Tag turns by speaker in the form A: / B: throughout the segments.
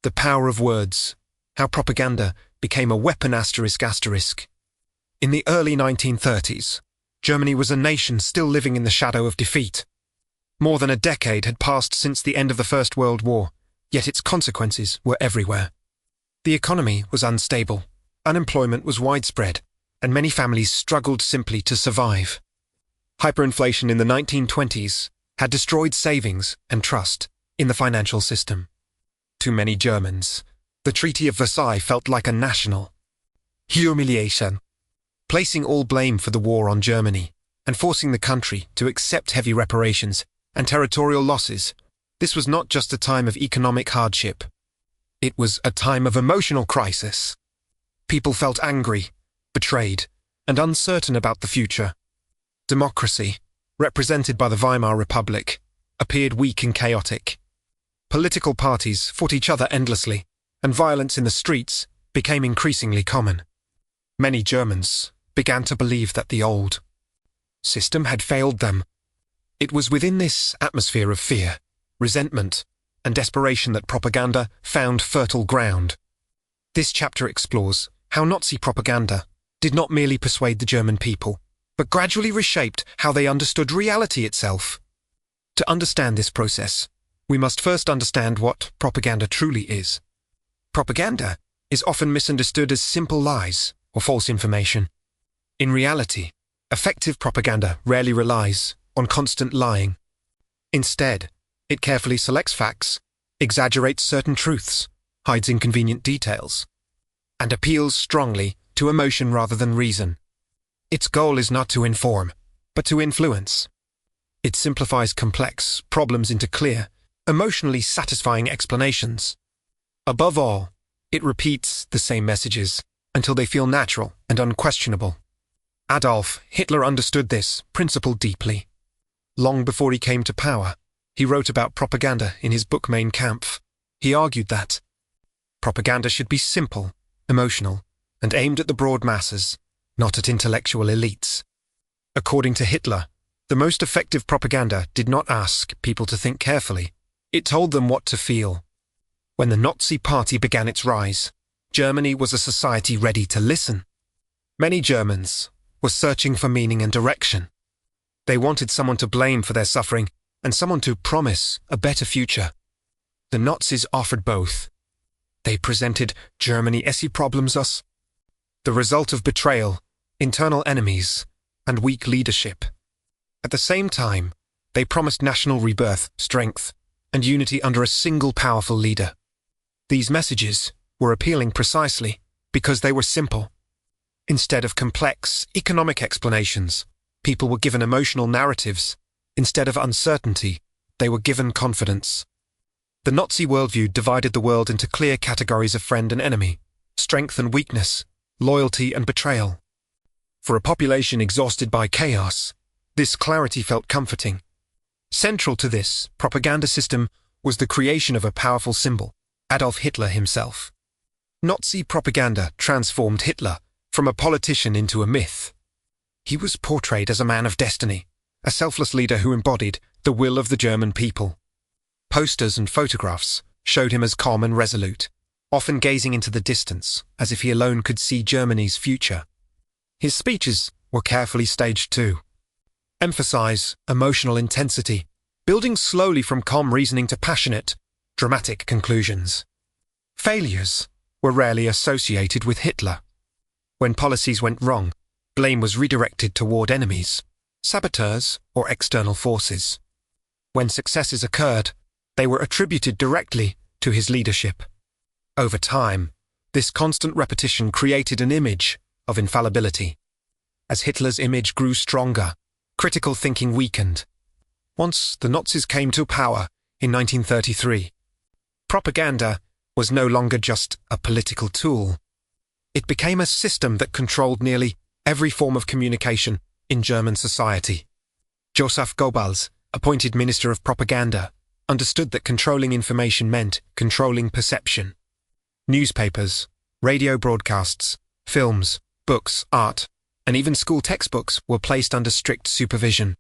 A: The power of words. How propaganda became a weapon ***. In the early 1930s, Germany was a nation still living in the shadow of defeat. More than a decade had passed since the end of the First World War, yet its consequences were everywhere. The economy was unstable, unemployment was widespread, and many families struggled simply to survive. Hyperinflation in the 1920s had destroyed savings and trust in the financial system. To many Germans, the Treaty of Versailles felt like a national humiliation, placing all blame for the war on Germany and forcing the country to accept heavy reparations and territorial losses. This was not just a time of economic hardship. It was a time of emotional crisis. People felt angry, betrayed, and uncertain about the future. Democracy, represented by the Weimar Republic, appeared weak and chaotic. Political parties fought each other endlessly, and violence in the streets became increasingly common. Many Germans began to believe that the old system had failed them. It was within this atmosphere of fear, resentment, and desperation that propaganda found fertile ground. This chapter explores how Nazi propaganda did not merely persuade the German people, but gradually reshaped how they understood reality itself. To understand this process, we must first understand what propaganda truly is. Propaganda is often misunderstood as simple lies or false information. In reality, effective propaganda rarely relies on constant lying. Instead, it carefully selects facts, exaggerates certain truths, hides inconvenient details, and appeals strongly to emotion rather than reason. Its goal is not to inform, but to influence. It simplifies complex problems into clear, emotionally satisfying explanations. Above all, it repeats the same messages until they feel natural and unquestionable. Adolf Hitler understood this principle deeply. Long before he came to power, he wrote about propaganda in his book Mein Kampf. He argued that propaganda should be simple, emotional, and aimed at the broad masses, not at intellectual elites. According to Hitler, the most effective propaganda did not ask people to think carefully. It told them what to feel. When the Nazi Party began its rise, Germany was a society ready to listen. Many Germans were searching for meaning and direction. They wanted someone to blame for their suffering and someone to promise a better future. The Nazis offered both. They presented Germany as problems us, the result of betrayal, internal enemies, and weak leadership. At the same time, they promised national rebirth, strength, and unity under a single powerful leader. These messages were appealing precisely because they were simple. Instead of complex economic explanations, people were given emotional narratives. Instead of uncertainty, they were given confidence. The Nazi worldview divided the world into clear categories of friend and enemy, strength and weakness, loyalty and betrayal. For a population exhausted by chaos, this clarity felt comforting. Central to this propaganda system was the creation of a powerful symbol, Adolf Hitler himself. Nazi propaganda transformed Hitler from a politician into a myth. He was portrayed as a man of destiny, a selfless leader who embodied the will of the German people. Posters and photographs showed him as calm and resolute, often gazing into the distance as if he alone could see Germany's future. His speeches were carefully staged too. Emphasize emotional intensity, building slowly from calm reasoning to passionate, dramatic conclusions. Failures were rarely associated with Hitler. When policies went wrong, blame was redirected toward enemies, saboteurs, or external forces. When successes occurred, they were attributed directly to his leadership. Over time, this constant repetition created an image of infallibility. As Hitler's image grew stronger, critical thinking weakened. Once the Nazis came to power in 1933, propaganda was no longer just a political tool. It became a system that controlled nearly every form of communication in German society. Joseph Goebbels, appointed Minister of Propaganda, understood that controlling information meant controlling perception. Newspapers, radio broadcasts, films, books, art, and even school textbooks were placed under strict supervision.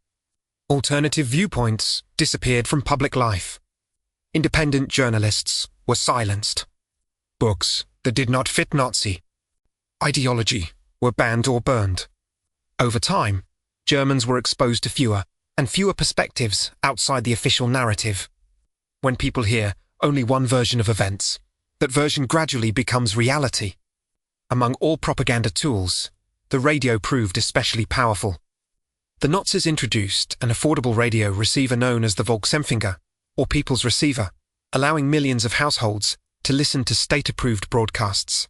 A: Alternative viewpoints disappeared from public life. Independent journalists were silenced, Books that did not fit Nazi ideology were banned or burned. Over time, Germans were exposed to fewer and fewer perspectives outside the official narrative. When people hear only one version of events, that version gradually becomes reality. Among all propaganda tools, the radio proved especially powerful. The Nazis introduced an affordable radio receiver known as the Volksempfänger, or People's Receiver, allowing millions of households to listen to state-approved broadcasts.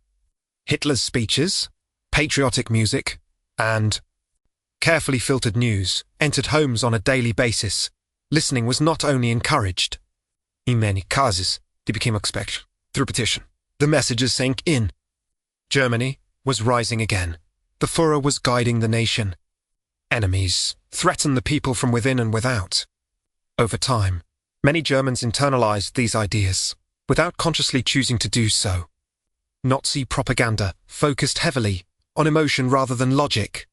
A: Hitler's speeches, patriotic music, and carefully filtered news entered homes on a daily basis. Listening was not only encouraged. In many cases, they became expected. Through repetition, the messages sank in. Germany was rising again. The Führer was guiding the nation. Enemies threatened the people from within and without. Over time, many Germans internalized these ideas, without consciously choosing to do so. Nazi propaganda focused heavily on emotion rather than logic.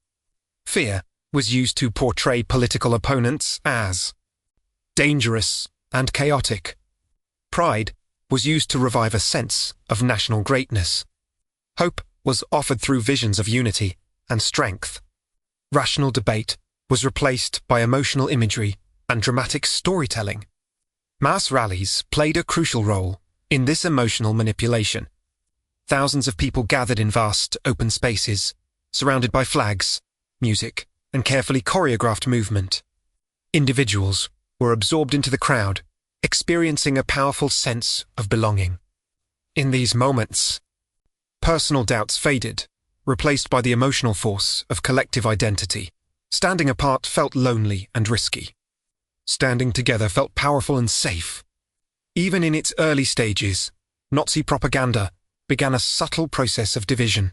A: Fear was used to portray political opponents as dangerous and chaotic. Pride was used to revive a sense of national greatness. Hope was offered through visions of unity and strength. Rational debate was replaced by emotional imagery and dramatic storytelling. Mass rallies played a crucial role in this emotional manipulation. Thousands of people gathered in vast, open spaces, surrounded by flags, music, and carefully choreographed movement. Individuals were absorbed into the crowd, experiencing a powerful sense of belonging. In these moments, personal doubts faded, replaced by the emotional force of collective identity. Standing apart felt lonely and risky. Standing together felt powerful and safe. Even in its early stages, Nazi propaganda began a subtle process of division.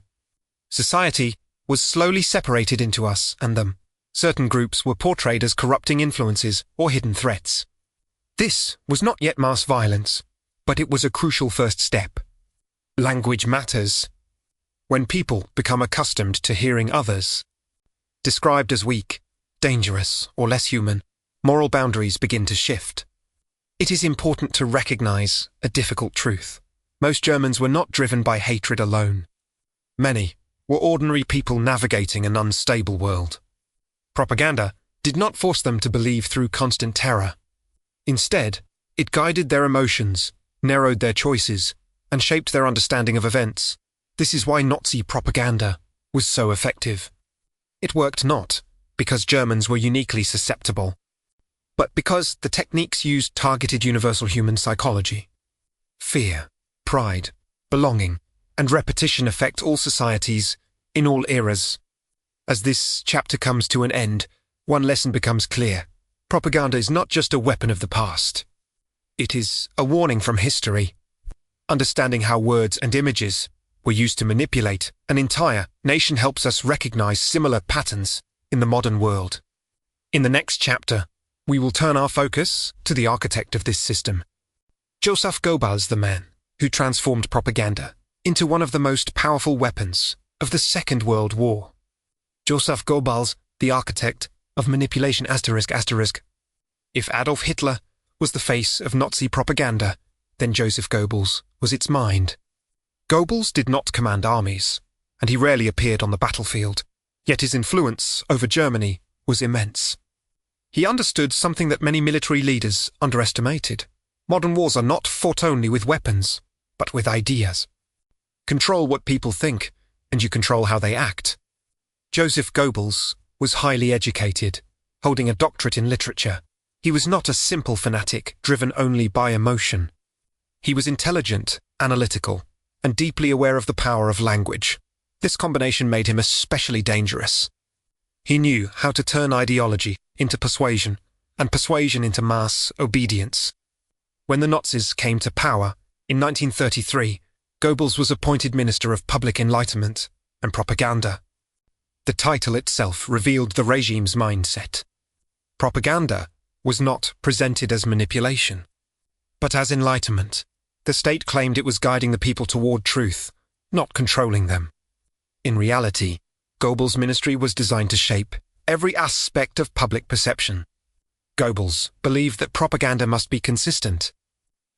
A: Society was slowly separated into us and them. Certain groups were portrayed as corrupting influences or hidden threats. This was not yet mass violence, but it was a crucial first step. Language matters. When people become accustomed to hearing others described as weak, dangerous, or less human, moral boundaries begin to shift. It is important to recognize a difficult truth. Most Germans were not driven by hatred alone. Many were ordinary people navigating an unstable world. Propaganda did not force them to believe through constant terror. Instead, it guided their emotions, narrowed their choices, and shaped their understanding of events. This is why Nazi propaganda was so effective. It worked not because Germans were uniquely susceptible, but because the techniques used targeted universal human psychology. Fear, pride, belonging, and repetition affect all societies, in all eras. As this chapter comes to an end, one lesson becomes clear. Propaganda is not just a weapon of the past. It is a warning from history. Understanding how words and images were used to manipulate an entire nation helps us recognize similar patterns in the modern world. In the next chapter, we will turn our focus to the architect of this system. Joseph Goebbels, the man who transformed propaganda into one of the most powerful weapons of the Second World War. Joseph Goebbels, the architect of manipulation ****. If Adolf Hitler was the face of Nazi propaganda, then Joseph Goebbels was its mind. Goebbels did not command armies, and he rarely appeared on the battlefield, yet his influence over Germany was immense. He understood something that many military leaders underestimated. Modern wars are not fought only with weapons, but with ideas. Control what people think, and you control how they act. Joseph Goebbels was highly educated, holding a doctorate in literature. He was not a simple fanatic driven only by emotion. He was intelligent, analytical, and deeply aware of the power of language. This combination made him especially dangerous. He knew how to turn ideology into persuasion, and persuasion into mass obedience. When the Nazis came to power in 1933, Goebbels was appointed Minister of Public Enlightenment and Propaganda. The title itself revealed the regime's mindset. Propaganda was not presented as manipulation, but as enlightenment. The state claimed it was guiding the people toward truth, not controlling them. In reality, Goebbels' ministry was designed to shape every aspect of public perception. Goebbels believed that propaganda must be consistent.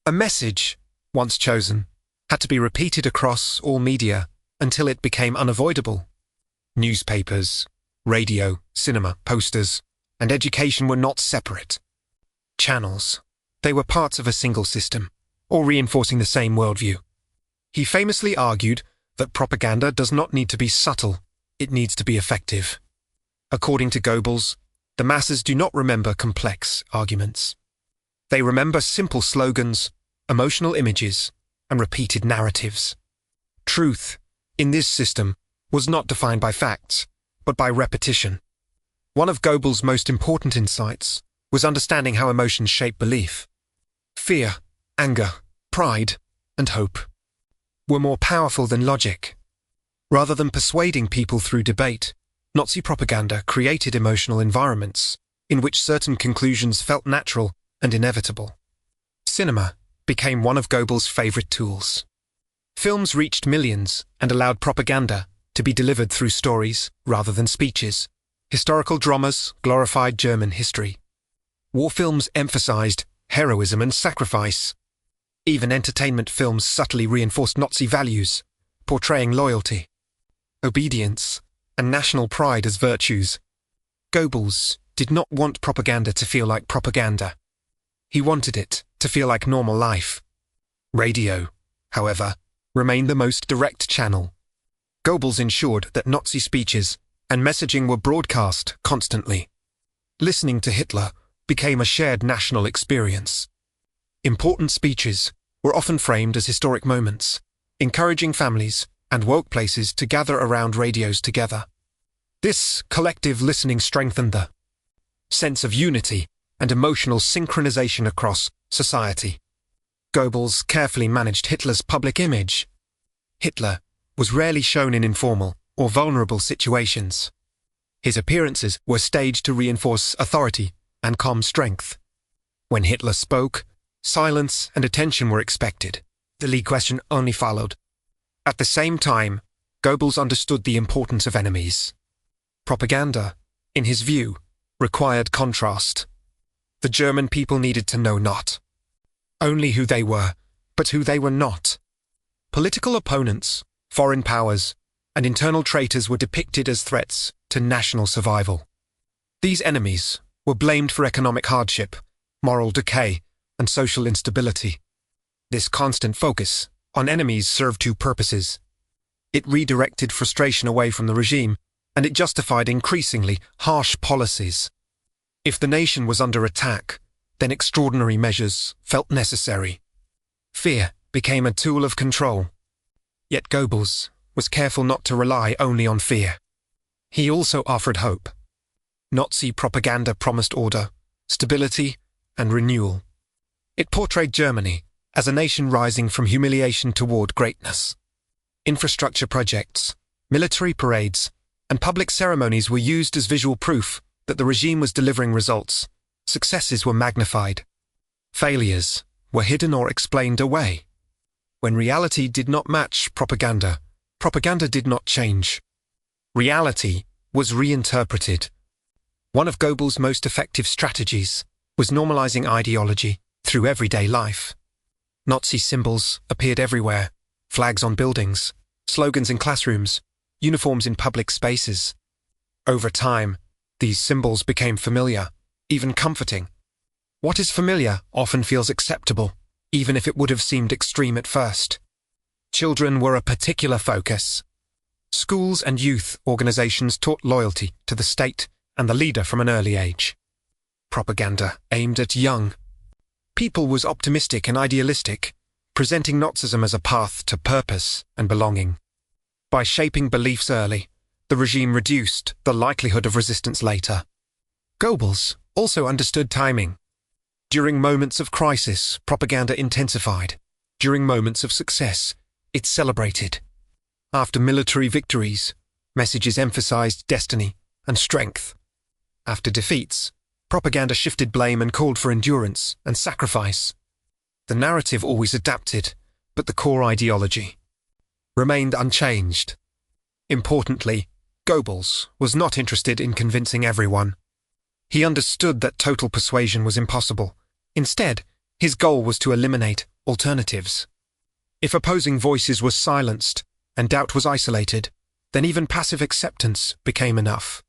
A: A message, once chosen, had to be repeated across all media until it became unavoidable. Newspapers, radio, cinema, posters, and education were not separate channels. They were parts of a single system, all reinforcing the same worldview. He famously argued that propaganda does not need to be subtle, it needs to be effective. According to Goebbels, the masses do not remember complex arguments. They remember simple slogans, emotional images, and repeated narratives. Truth, in this system, was not defined by facts, but by repetition. One of Goebbels' most important insights was understanding how emotions shape belief. Fear, anger, pride, and hope were more powerful than logic. Rather than persuading people through debate, Nazi propaganda created emotional environments in which certain conclusions felt natural and inevitable. Cinema became one of Goebbels' favorite tools. Films reached millions and allowed propaganda to be delivered through stories rather than speeches. Historical dramas glorified German history. War films emphasized heroism and sacrifice. Even entertainment films subtly reinforced Nazi values, portraying loyalty, obedience, and national pride as virtues. Goebbels did not want propaganda to feel like propaganda. He wanted it to feel like normal life. Radio, however, remained the most direct channel. Goebbels ensured that Nazi speeches and messaging were broadcast constantly. Listening to Hitler became a shared national experience. Important speeches were often framed as historic moments, encouraging families and workplaces to gather around radios together. This collective listening strengthened the sense of unity and emotional synchronization across society. Goebbels carefully managed Hitler's public image. Hitler was rarely shown in informal or vulnerable situations. His appearances were staged to reinforce authority and calm strength. When Hitler spoke, silence and attention were expected. The lead question only followed. At the same time, Goebbels understood the importance of enemies. Propaganda, in his view, required contrast. The German people needed to know not only who they were, but who they were not. Political opponents, foreign powers, and internal traitors were depicted as threats to national survival. These enemies were blamed for economic hardship, moral decay, and social instability. This constant focus on enemies served two purposes. It redirected frustration away from the regime, and it justified increasingly harsh policies. If the nation was under attack, then extraordinary measures felt necessary. Fear became a tool of control. Yet Goebbels was careful not to rely only on fear. He also offered hope. Nazi propaganda promised order, stability, and renewal. It portrayed Germany as a nation rising from humiliation toward greatness. Infrastructure projects, military parades, and public ceremonies were used as visual proof that the regime was delivering results. Successes were magnified. Failures were hidden or explained away. When reality did not match propaganda, propaganda did not change. Reality was reinterpreted. One of Goebbels' most effective strategies was normalizing ideology through everyday life. Nazi symbols appeared everywhere: flags on buildings, slogans in classrooms, uniforms in public spaces. Over time, these symbols became familiar, even comforting. What is familiar often feels acceptable, even if it would have seemed extreme at first. Children were a particular focus. Schools and youth organizations taught loyalty to the state and the leader from an early age. Propaganda aimed at young people was optimistic and idealistic, presenting Nazism as a path to purpose and belonging. By shaping beliefs early, the regime reduced the likelihood of resistance later. Goebbels also understood timing. During moments of crisis, propaganda intensified. During moments of success, it celebrated. After military victories, messages emphasized destiny and strength. After defeats, propaganda shifted blame and called for endurance and sacrifice. The narrative always adapted, but the core ideology remained unchanged. Importantly, Goebbels was not interested in convincing everyone. He understood that total persuasion was impossible. Instead, his goal was to eliminate alternatives. If opposing voices were silenced and doubt was isolated, then even passive acceptance became enough.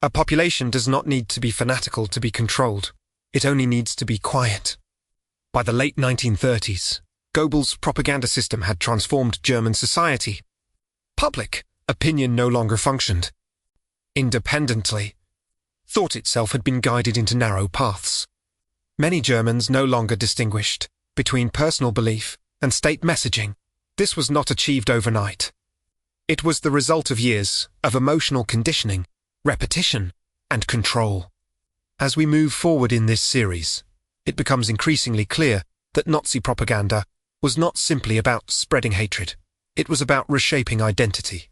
A: A population does not need to be fanatical to be controlled. It only needs to be quiet. By the late 1930s, Goebbels' propaganda system had transformed German society. Public opinion no longer functioned independently. Thought itself had been guided into narrow paths. Many Germans no longer distinguished between personal belief and state messaging. This was not achieved overnight. It was the result of years of emotional conditioning, repetition, and control. As we move forward in this series, it becomes increasingly clear that Nazi propaganda was not simply about spreading hatred. It was about reshaping identity.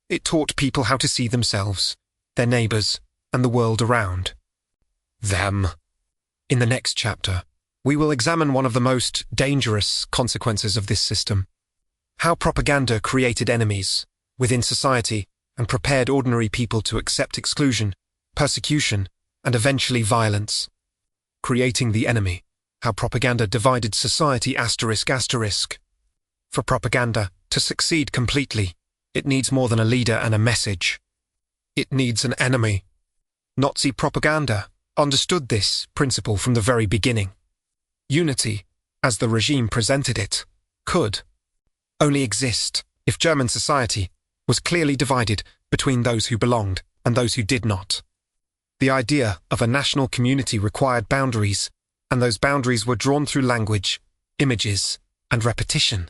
A: It taught people how to see themselves, their neighbours, and the world around them. In the next chapter, we will examine one of the most dangerous consequences of this system: how propaganda created enemies within society and prepared ordinary people to accept exclusion, persecution, and eventually violence. Creating the enemy: how propaganda divided society ****. For propaganda to succeed completely, it needs more than a leader and a message. It needs an enemy. Nazi propaganda understood this principle from the very beginning. Unity, as the regime presented it, could only exist if German society was clearly divided between those who belonged and those who did not. The idea of a national community required boundaries, and those boundaries were drawn through language, images, and repetition.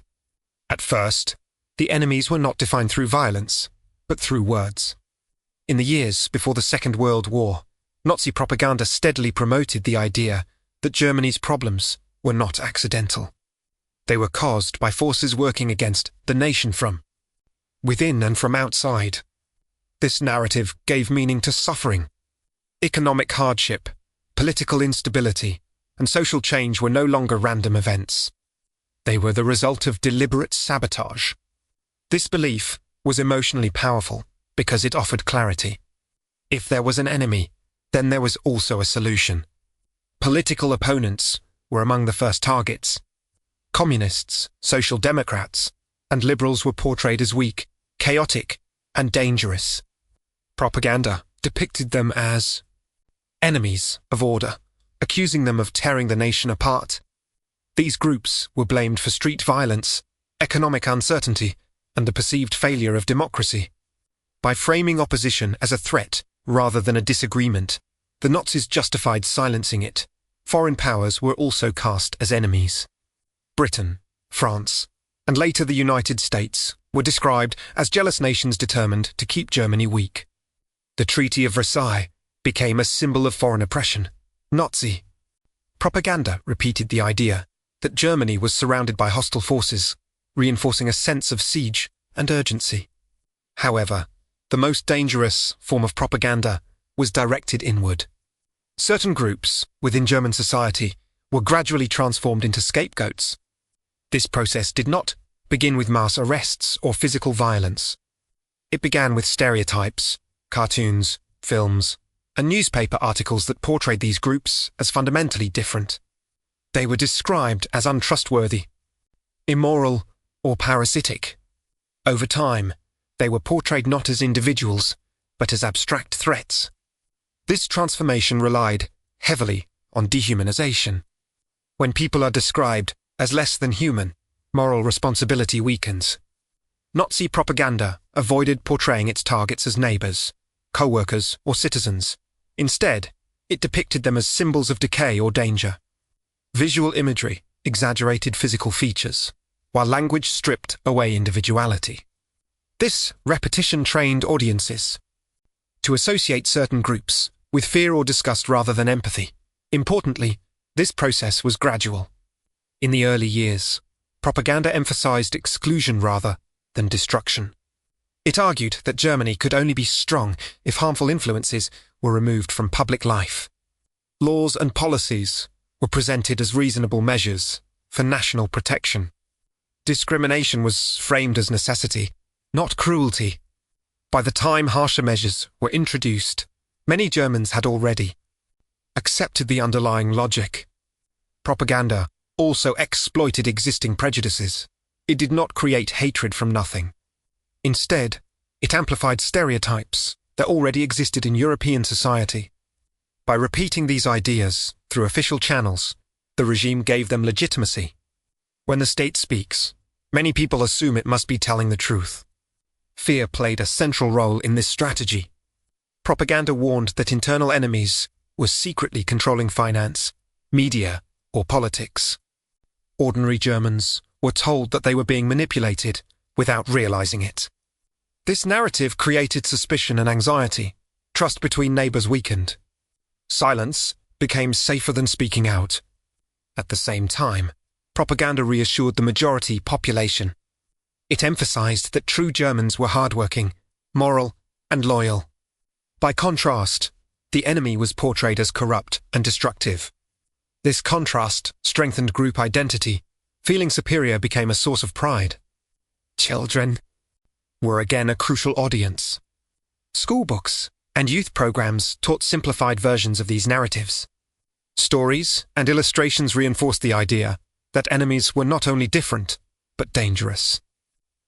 A: At first, the enemies were not defined through violence, but through words. In the years before the Second World War, Nazi propaganda steadily promoted the idea that Germany's problems were not accidental. They were caused by forces working against the nation from within and from outside. This narrative gave meaning to suffering. Economic hardship, political instability, and social change were no longer random events. They were the result of deliberate sabotage. This belief was emotionally powerful because it offered clarity. If there was an enemy, then there was also a solution. Political opponents were among the first targets. Communists, Social Democrats, and liberals were portrayed as weak, chaotic, and dangerous. Propaganda depicted them as enemies of order, accusing them of tearing the nation apart. These groups were blamed for street violence, economic uncertainty, and the perceived failure of democracy. By framing opposition as a threat rather than a disagreement, the Nazis justified silencing it. Foreign powers were also cast as enemies. Britain, France, and later the United States were described as jealous nations determined to keep Germany weak. The Treaty of Versailles became a symbol of foreign oppression. Nazi propaganda repeated the idea that Germany was surrounded by hostile forces, reinforcing a sense of siege and urgency. However, the most dangerous form of propaganda was directed inward. Certain groups within German society were gradually transformed into scapegoats. This process did not begin with mass arrests or physical violence. It began with stereotypes, cartoons, films, and newspaper articles that portrayed these groups as fundamentally different. They were described as untrustworthy, immoral, or parasitic. Over time, they were portrayed not as individuals, but as abstract threats. This transformation relied heavily on dehumanization. When people are described as less than human, moral responsibility weakens. Nazi propaganda avoided portraying its targets as neighbors, co-workers, or citizens. Instead, it depicted them as symbols of decay or danger. Visual imagery exaggerated physical features, while language stripped away individuality. This repetition trained audiences to associate certain groups with fear or disgust rather than empathy. Importantly, this process was gradual. In the early years, propaganda emphasized exclusion rather than destruction. It argued that Germany could only be strong if harmful influences were removed from public life. Laws and policies were presented as reasonable measures for national protection. Discrimination was framed as necessity, not cruelty. By the time harsher measures were introduced, many Germans had already accepted the underlying logic. Propaganda also exploited existing prejudices. It did not create hatred from nothing. Instead, it amplified stereotypes that already existed in European society. By repeating these ideas through official channels, the regime gave them legitimacy. When the state speaks, many people assume it must be telling the truth. Fear played a central role in this strategy. Propaganda warned that internal enemies were secretly controlling finance, media, or politics. Ordinary Germans were told that they were being manipulated without realizing it. This narrative created suspicion and anxiety. Trust between neighbors weakened. Silence became safer than speaking out. At the same time, propaganda reassured the majority population. It emphasized that true Germans were hardworking, moral, and loyal. By contrast, the enemy was portrayed as corrupt and destructive. This contrast strengthened group identity. Feeling superior became a source of pride. Children were again a crucial audience. Schoolbooks and youth programs taught simplified versions of these narratives. Stories and illustrations reinforced the idea that enemies were not only different, but dangerous.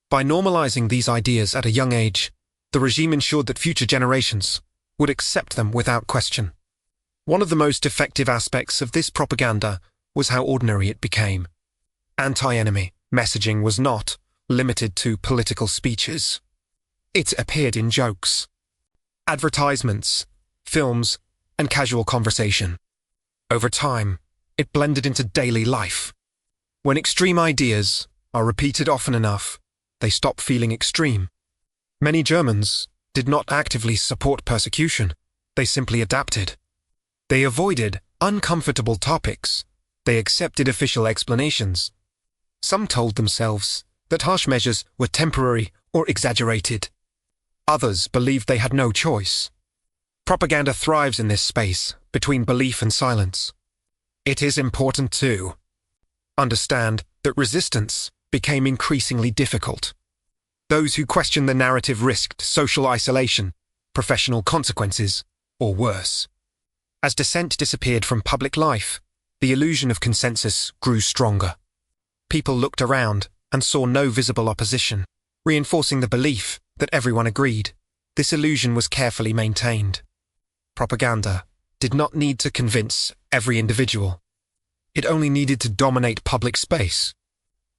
A: By normalizing these ideas at a young age, the regime ensured that future generations would accept them without question. One of the most effective aspects of this propaganda was how ordinary it became. Anti-enemy messaging was not limited to political speeches. It appeared in jokes, advertisements, films, and casual conversation. Over time, it blended into daily life. When extreme ideas are repeated often enough, they stop feeling extreme. Many Germans did not actively support persecution. They simply adapted. They avoided uncomfortable topics. They accepted official explanations. Some told themselves that harsh measures were temporary or exaggerated. Others believed they had no choice. Propaganda thrives in this space between belief and silence. It is important to understand that resistance became increasingly difficult. Those who questioned the narrative risked social isolation, professional consequences, or worse. As dissent disappeared from public life, the illusion of consensus grew stronger. People looked around and saw no visible opposition, reinforcing the belief that everyone agreed. This illusion was carefully maintained. Propaganda did not need to convince every individual. It only needed to dominate public space.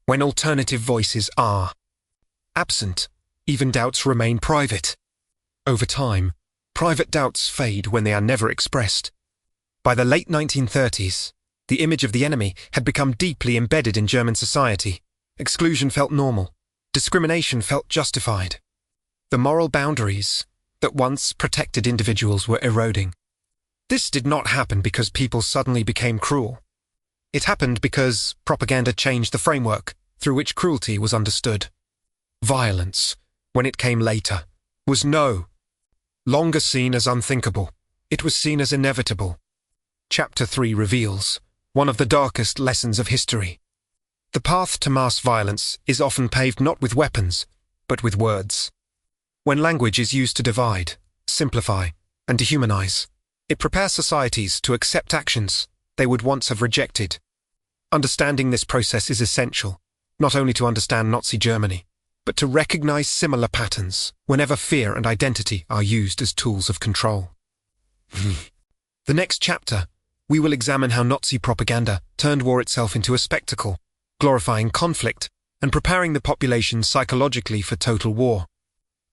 A: When alternative voices are absent, even doubts remain private. Over time, private doubts fade when they are never expressed. By the late 1930s, the image of the enemy had become deeply embedded in German society. Exclusion felt normal. Discrimination felt justified. The moral boundaries that once protected individuals were eroding. This did not happen because people suddenly became cruel. It happened because propaganda changed the framework through which cruelty was understood. Violence, when it came later, was no longer seen as unthinkable. It was seen as inevitable. Chapter 3 reveals one of the darkest lessons of history. The path to mass violence is often paved not with weapons, but with words. When language is used to divide, simplify, and dehumanize, it prepares societies to accept actions they would once have rejected. Understanding this process is essential, not only to understand Nazi Germany, but to recognize similar patterns whenever fear and identity are used as tools of control. The next chapter, we will examine how Nazi propaganda turned war itself into a spectacle, glorifying conflict and preparing the population psychologically for total war.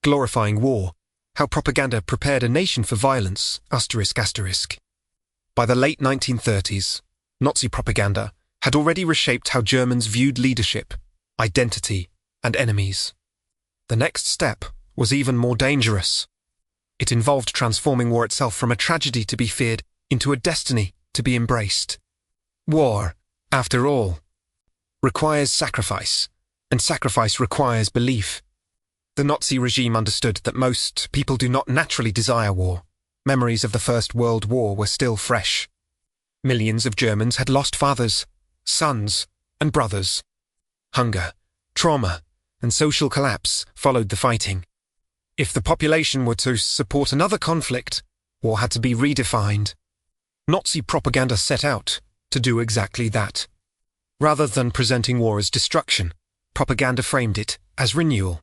A: Glorifying war, how propaganda prepared a nation for violence, ***. By the late 1930s, Nazi propaganda had already reshaped how Germans viewed leadership, identity, and enemies. The next step was even more dangerous. It involved transforming war itself from a tragedy to be feared into a destiny to be embraced. War, after all, requires sacrifice, and sacrifice requires belief. The Nazi regime understood that most people do not naturally desire war. Memories of the First World War were still fresh. Millions of Germans had lost fathers, sons, and brothers. Hunger, trauma, and social collapse followed the fighting. If the population were to support another conflict, war had to be redefined. Nazi propaganda set out to do exactly that. Rather than presenting war as destruction, propaganda framed it as renewal.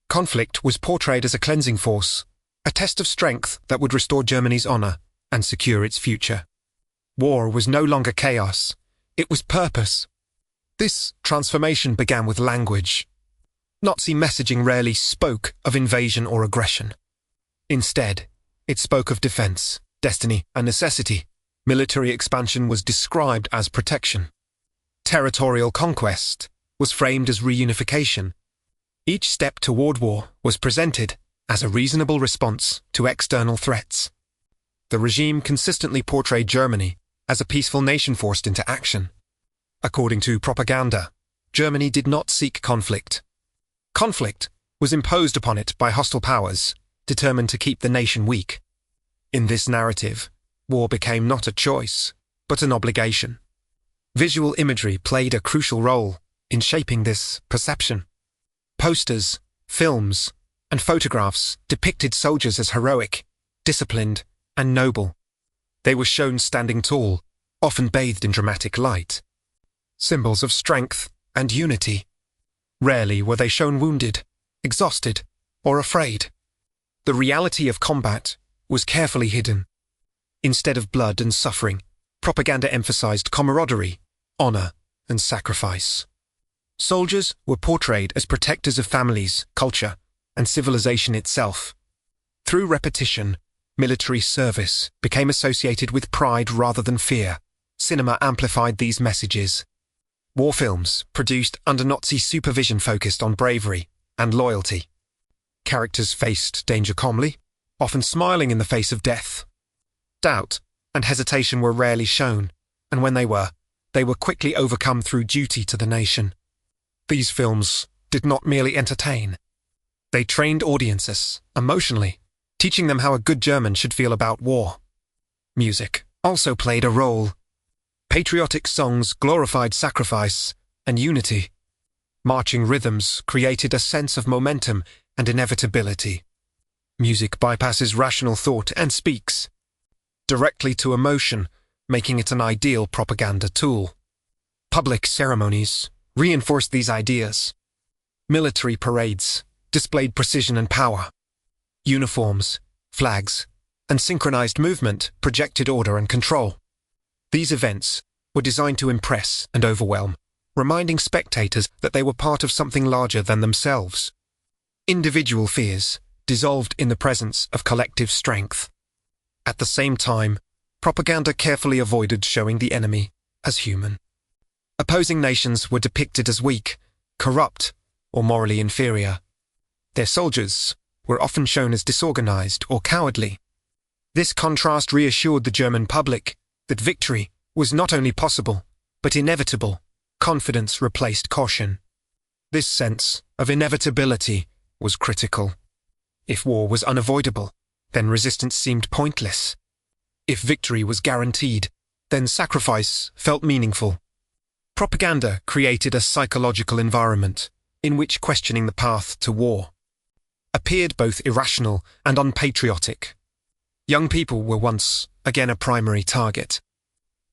A: Conflict was portrayed as a cleansing force, a test of strength that would restore Germany's honor and secure its future. War was no longer chaos, it was purpose. This transformation began with language. Nazi messaging rarely spoke of invasion or aggression. Instead, it spoke of defense, destiny, and necessity. Military expansion was described as protection. Territorial conquest was framed as reunification. Each step toward war was presented as a reasonable response to external threats. The regime consistently portrayed Germany as a peaceful nation forced into action. According to propaganda, Germany did not seek conflict. Conflict was imposed upon it by hostile powers, determined to keep the nation weak. In this narrative, war became not a choice, but an obligation. Visual imagery played a crucial role in shaping this perception. Posters, films, and photographs depicted soldiers as heroic, disciplined, and noble. They were shown standing tall, often bathed in dramatic light. Symbols of strength and unity. Rarely were they shown wounded, exhausted, or afraid. The reality of combat was carefully hidden. Instead of blood and suffering, propaganda emphasized camaraderie, honor, and sacrifice. Soldiers were portrayed as protectors of families, culture, and civilization itself. Through repetition, military service became associated with pride rather than fear. Cinema amplified these messages. War films produced under Nazi supervision focused on bravery and loyalty. Characters faced danger calmly, often smiling in the face of death. Doubt and hesitation were rarely shown, and when they were quickly overcome through duty to the nation. These films did not merely entertain. They trained audiences emotionally, teaching them how a good German should feel about war. Music also played a role. Patriotic songs glorified sacrifice and unity. Marching rhythms created a sense of momentum and inevitability. Music bypasses rational thought and speaks directly to emotion, making it an ideal propaganda tool. Public ceremonies reinforced these ideas. Military parades displayed precision and power. Uniforms, flags, and synchronized movement projected order and control. These events were designed to impress and overwhelm, reminding spectators that they were part of something larger than themselves. Individual fears dissolved in the presence of collective strength. At the same time, propaganda carefully avoided showing the enemy as human. Opposing nations were depicted as weak, corrupt, or morally inferior. Their soldiers were often shown as disorganized or cowardly. This contrast reassured the German public that victory was not only possible, but inevitable. Confidence replaced caution. This sense of inevitability was critical. If war was unavoidable, then resistance seemed pointless. If victory was guaranteed, then sacrifice felt meaningful. Propaganda created a psychological environment in which questioning the path to war appeared both irrational and unpatriotic. Young people were once again a primary target.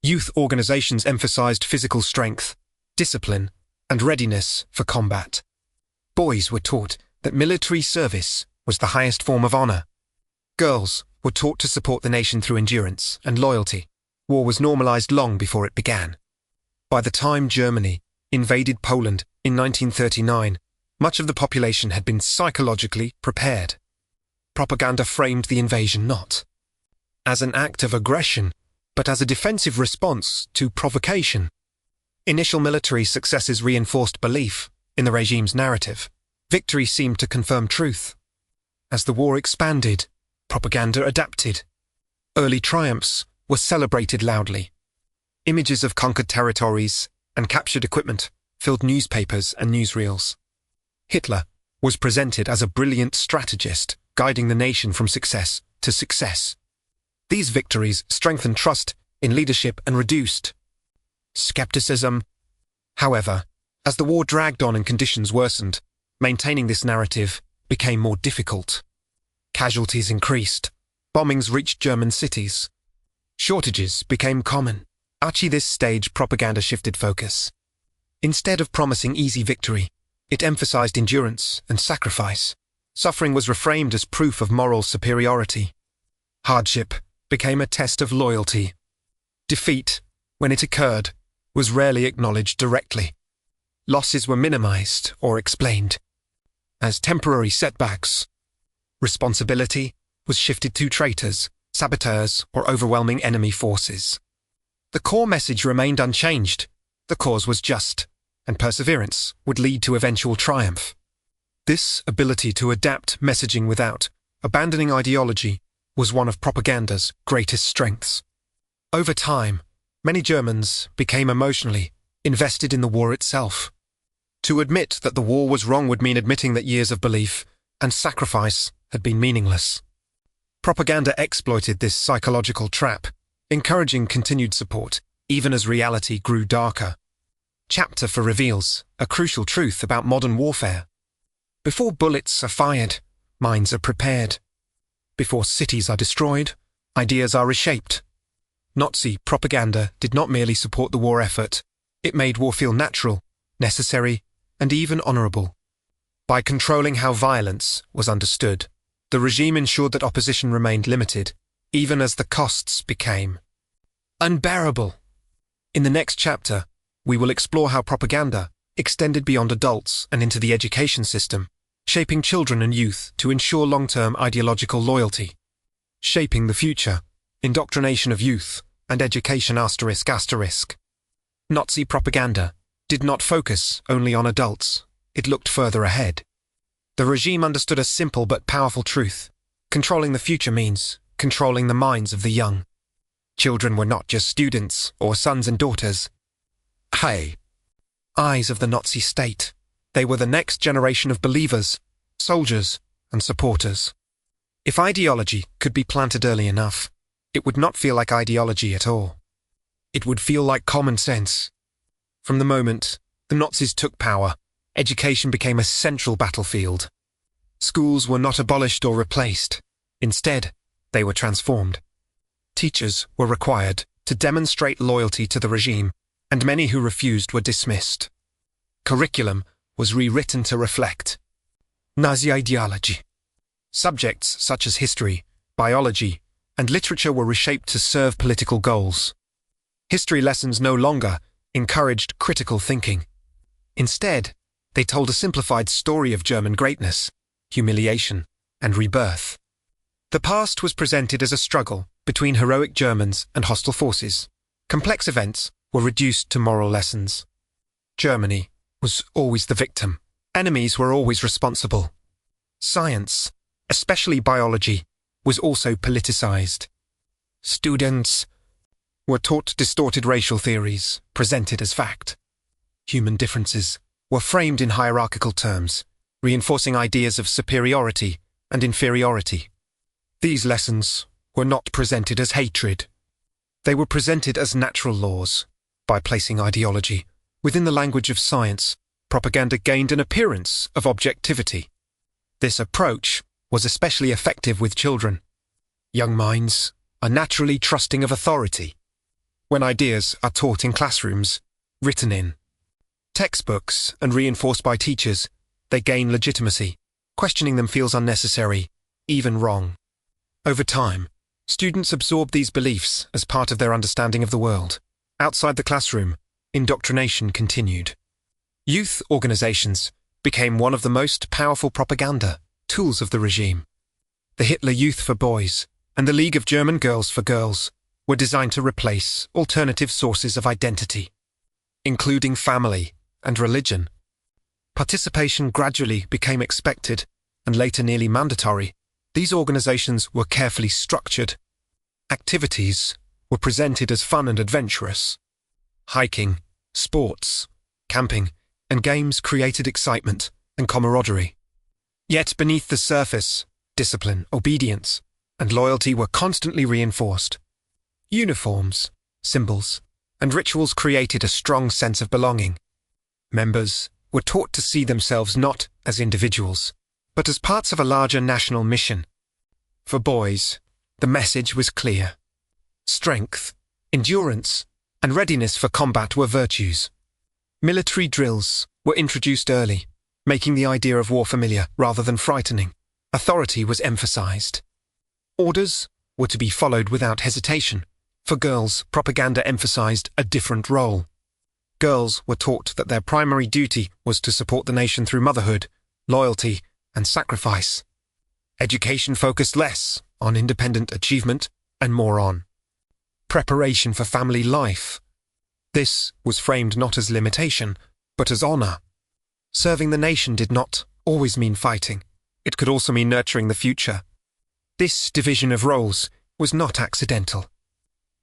A: Youth organizations emphasized physical strength, discipline, and readiness for combat. Boys were taught that military service was the highest form of honor. Girls were taught to support the nation through endurance and loyalty. War was normalized long before it began. By the time Germany invaded Poland in 1939, much of the population had been psychologically prepared. Propaganda framed the invasion not as an act of aggression, but as a defensive response to provocation. Initial military successes reinforced belief in the regime's narrative. Victory seemed to confirm truth. As the war expanded, propaganda adapted. Early triumphs were celebrated loudly. Images of conquered territories and captured equipment filled newspapers and newsreels. Hitler was presented as a brilliant strategist, guiding the nation from success to success. These victories strengthened trust in leadership and reduced skepticism. However, as the war dragged on and conditions worsened, maintaining this narrative became more difficult. Casualties increased. Bombings reached German cities. Shortages became common. At this stage, propaganda shifted focus. Instead of promising easy victory, It emphasized endurance and sacrifice. Suffering was reframed as proof of moral superiority. Hardship became a test of loyalty. Defeat, when it occurred, was rarely acknowledged directly. Losses were minimized or explained as temporary setbacks. Responsibility was shifted to traitors, saboteurs, or overwhelming enemy forces. The core message remained unchanged. The cause was just, and perseverance would lead to eventual triumph. This ability to adapt messaging without abandoning ideology was one of propaganda's greatest strengths. Over time, many Germans became emotionally invested in the war itself. To admit that the war was wrong would mean admitting that years of belief and sacrifice had been meaningless. Propaganda exploited this psychological trap, encouraging continued support, even as reality grew darker. Chapter 4 reveals a crucial truth about modern warfare. Before bullets are fired, minds are prepared. Before cities are destroyed, ideas are reshaped. Nazi propaganda did not merely support the war effort, it made war feel natural, necessary, and even honorable. By controlling how violence was understood, the regime ensured that opposition remained limited, even as the costs became unbearable. In the next chapter, we will explore how propaganda extended beyond adults and into the education system, shaping children and youth to ensure long-term ideological loyalty. Shaping the future, indoctrination of youth, and education ***. Nazi propaganda did not focus only on adults, it looked further ahead. The regime understood a simple but powerful truth. Controlling the future means controlling the minds of the young. Children were not just students or sons and daughters. Eyes of the Nazi state. They were the next generation of believers, soldiers, and supporters. If ideology could be planted early enough, it would not feel like ideology at all. It would feel like common sense. From the moment the Nazis took power, education became a central battlefield. Schools were not abolished or replaced. Instead, they were transformed. Teachers were required to demonstrate loyalty to the regime, and many who refused were dismissed. Curriculum was rewritten to reflect Nazi ideology. Subjects such as history, biology, and literature were reshaped to serve political goals. History lessons no longer encouraged critical thinking. Instead, they told a simplified story of German greatness, humiliation, and rebirth. The past was presented as a struggle between heroic Germans and hostile forces. Complex events were reduced to moral lessons. Germany was always the victim. Enemies were always responsible. Science, especially biology, was also politicized. Students were taught distorted racial theories, presented as fact. Human differences were framed in hierarchical terms, reinforcing ideas of superiority and inferiority. These lessons were not presented as hatred. They were presented as natural laws. By placing ideology within the language of science, propaganda gained an appearance of objectivity. This approach was especially effective with children. Young minds are naturally trusting of authority. When ideas are taught in classrooms, written in textbooks and reinforced by teachers, they gain legitimacy. Questioning them feels unnecessary, even wrong. Over time, students absorb these beliefs as part of their understanding of the world. Outside the classroom, indoctrination continued. Youth organizations became one of the most powerful propaganda tools of the regime. The Hitler Youth for Boys and the League of German Girls for Girls were designed to replace alternative sources of identity, including family and religion. Participation gradually became expected and later nearly mandatory. These organizations were carefully structured. Activities were presented as fun and adventurous. Hiking, sports, camping, and games created excitement and camaraderie. Yet beneath the surface, discipline, obedience, and loyalty were constantly reinforced. Uniforms, symbols, and rituals created a strong sense of belonging. Members were taught to see themselves not as individuals, but as parts of a larger national mission. For boys, the message was clear. Strength, endurance, and readiness for combat were virtues. Military drills were introduced early, making the idea of war familiar rather than frightening. Authority was emphasized. Orders were to be followed without hesitation. For girls, propaganda emphasized a different role. Girls were taught that their primary duty was to support the nation through motherhood, loyalty, and sacrifice. Education focused less on independent achievement and more on preparation for family life. This was framed not as limitation, but as honor. Serving the nation did not always mean fighting. It could also mean nurturing the future. This division of roles was not accidental.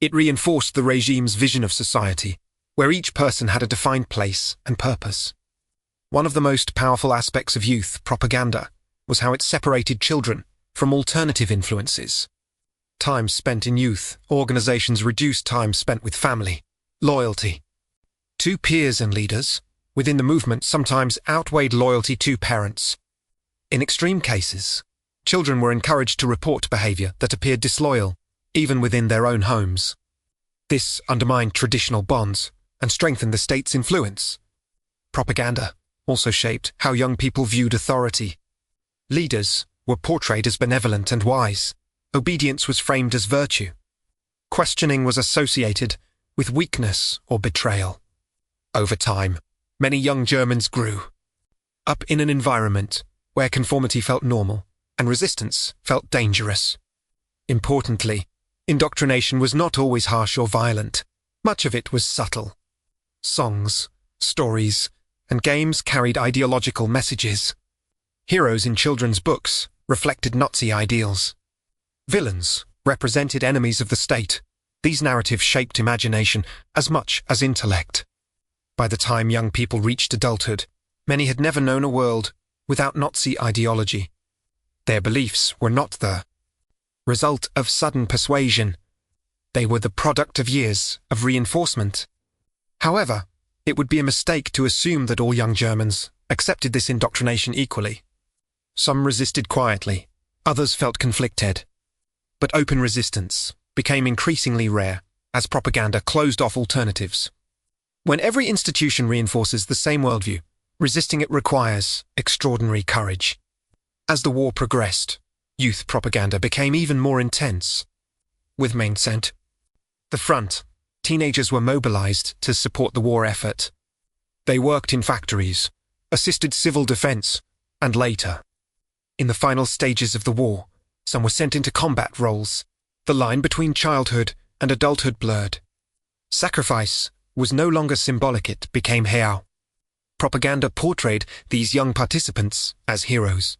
A: It reinforced the regime's vision of society, where each person had a defined place and purpose. One of the most powerful aspects of youth propaganda was how it separated children from alternative influences. Time spent in youth organizations reduced time spent with family, loyalty to peers and leaders within the movement sometimes outweighed loyalty to parents. In extreme cases, children were encouraged to report behavior that appeared disloyal, even within their own homes. This undermined traditional bonds and strengthened the state's influence. Propaganda also shaped how young people viewed authority. Leaders were portrayed as benevolent and wise. Obedience was framed as virtue. Questioning was associated with weakness or betrayal. Over time, many young Germans grew up in an environment where conformity felt normal and resistance felt dangerous. Importantly, indoctrination was not always harsh or violent. Much of it was subtle. Songs, stories, and games carried ideological messages. Heroes in children's books reflected Nazi ideals. Villains represented enemies of the state. These narratives shaped imagination as much as intellect. By the time young people reached adulthood, many had never known a world without Nazi ideology. Their beliefs were not the result of sudden persuasion. They were the product of years of reinforcement. However, it would be a mistake to assume that all young Germans accepted this indoctrination equally. Some resisted quietly, others felt conflicted. But open resistance became increasingly rare as propaganda closed off alternatives. When every institution reinforces the same worldview, resisting it requires extraordinary courage. As the war progressed, youth propaganda became even more intense. With Mainzent, the front, teenagers were mobilized to support the war effort. They worked in factories, assisted civil defense, and later, in the final stages of the war, some were sent into combat roles. The line between childhood and adulthood blurred. Sacrifice was no longer symbolic, it became real. Propaganda portrayed these young participants as heroes.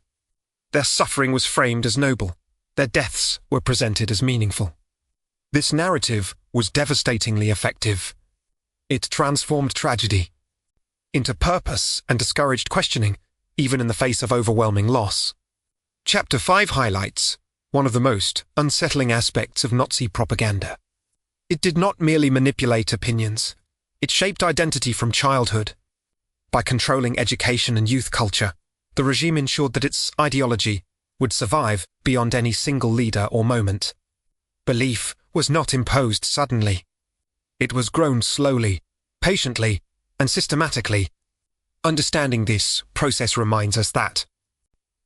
A: Their suffering was framed as noble. Their deaths were presented as meaningful. This narrative was devastatingly effective. It transformed tragedy into purpose and discouraged questioning, even in the face of overwhelming loss. Chapter 5 highlights one of the most unsettling aspects of Nazi propaganda. It did not merely manipulate opinions. It shaped identity from childhood. By controlling education and youth culture, the regime ensured that its ideology would survive beyond any single leader or moment. Belief was not imposed suddenly. It was grown slowly, patiently, and systematically. Understanding this process reminds us that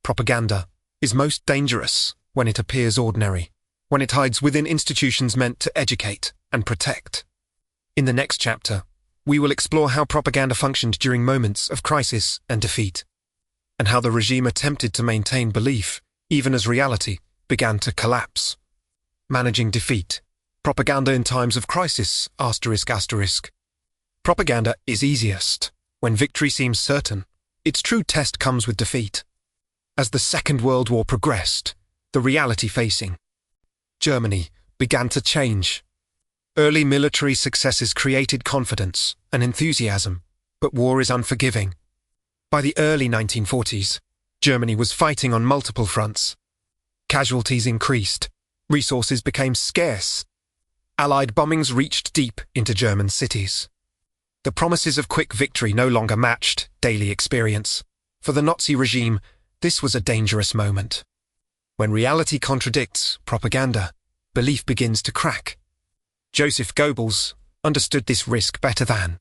A: propaganda is most dangerous when it appears ordinary, when it hides within institutions meant to educate and protect. In the next chapter, we will explore how propaganda functioned during moments of crisis and defeat, and how the regime attempted to maintain belief even as reality began to collapse. Managing defeat. Propaganda in times of crisis, ***. Propaganda is easiest when victory seems certain. Its true test comes with defeat. As the Second World War progressed, the reality facing Germany began to change. Early military successes created confidence and enthusiasm, but war is unforgiving. By the early 1940s, Germany was fighting on multiple fronts. Casualties increased, resources became scarce. Allied bombings reached deep into German cities. The promises of quick victory no longer matched daily experience. For the Nazi regime, this was a dangerous moment. When reality contradicts propaganda, belief begins to crack. Joseph Goebbels understood this risk better than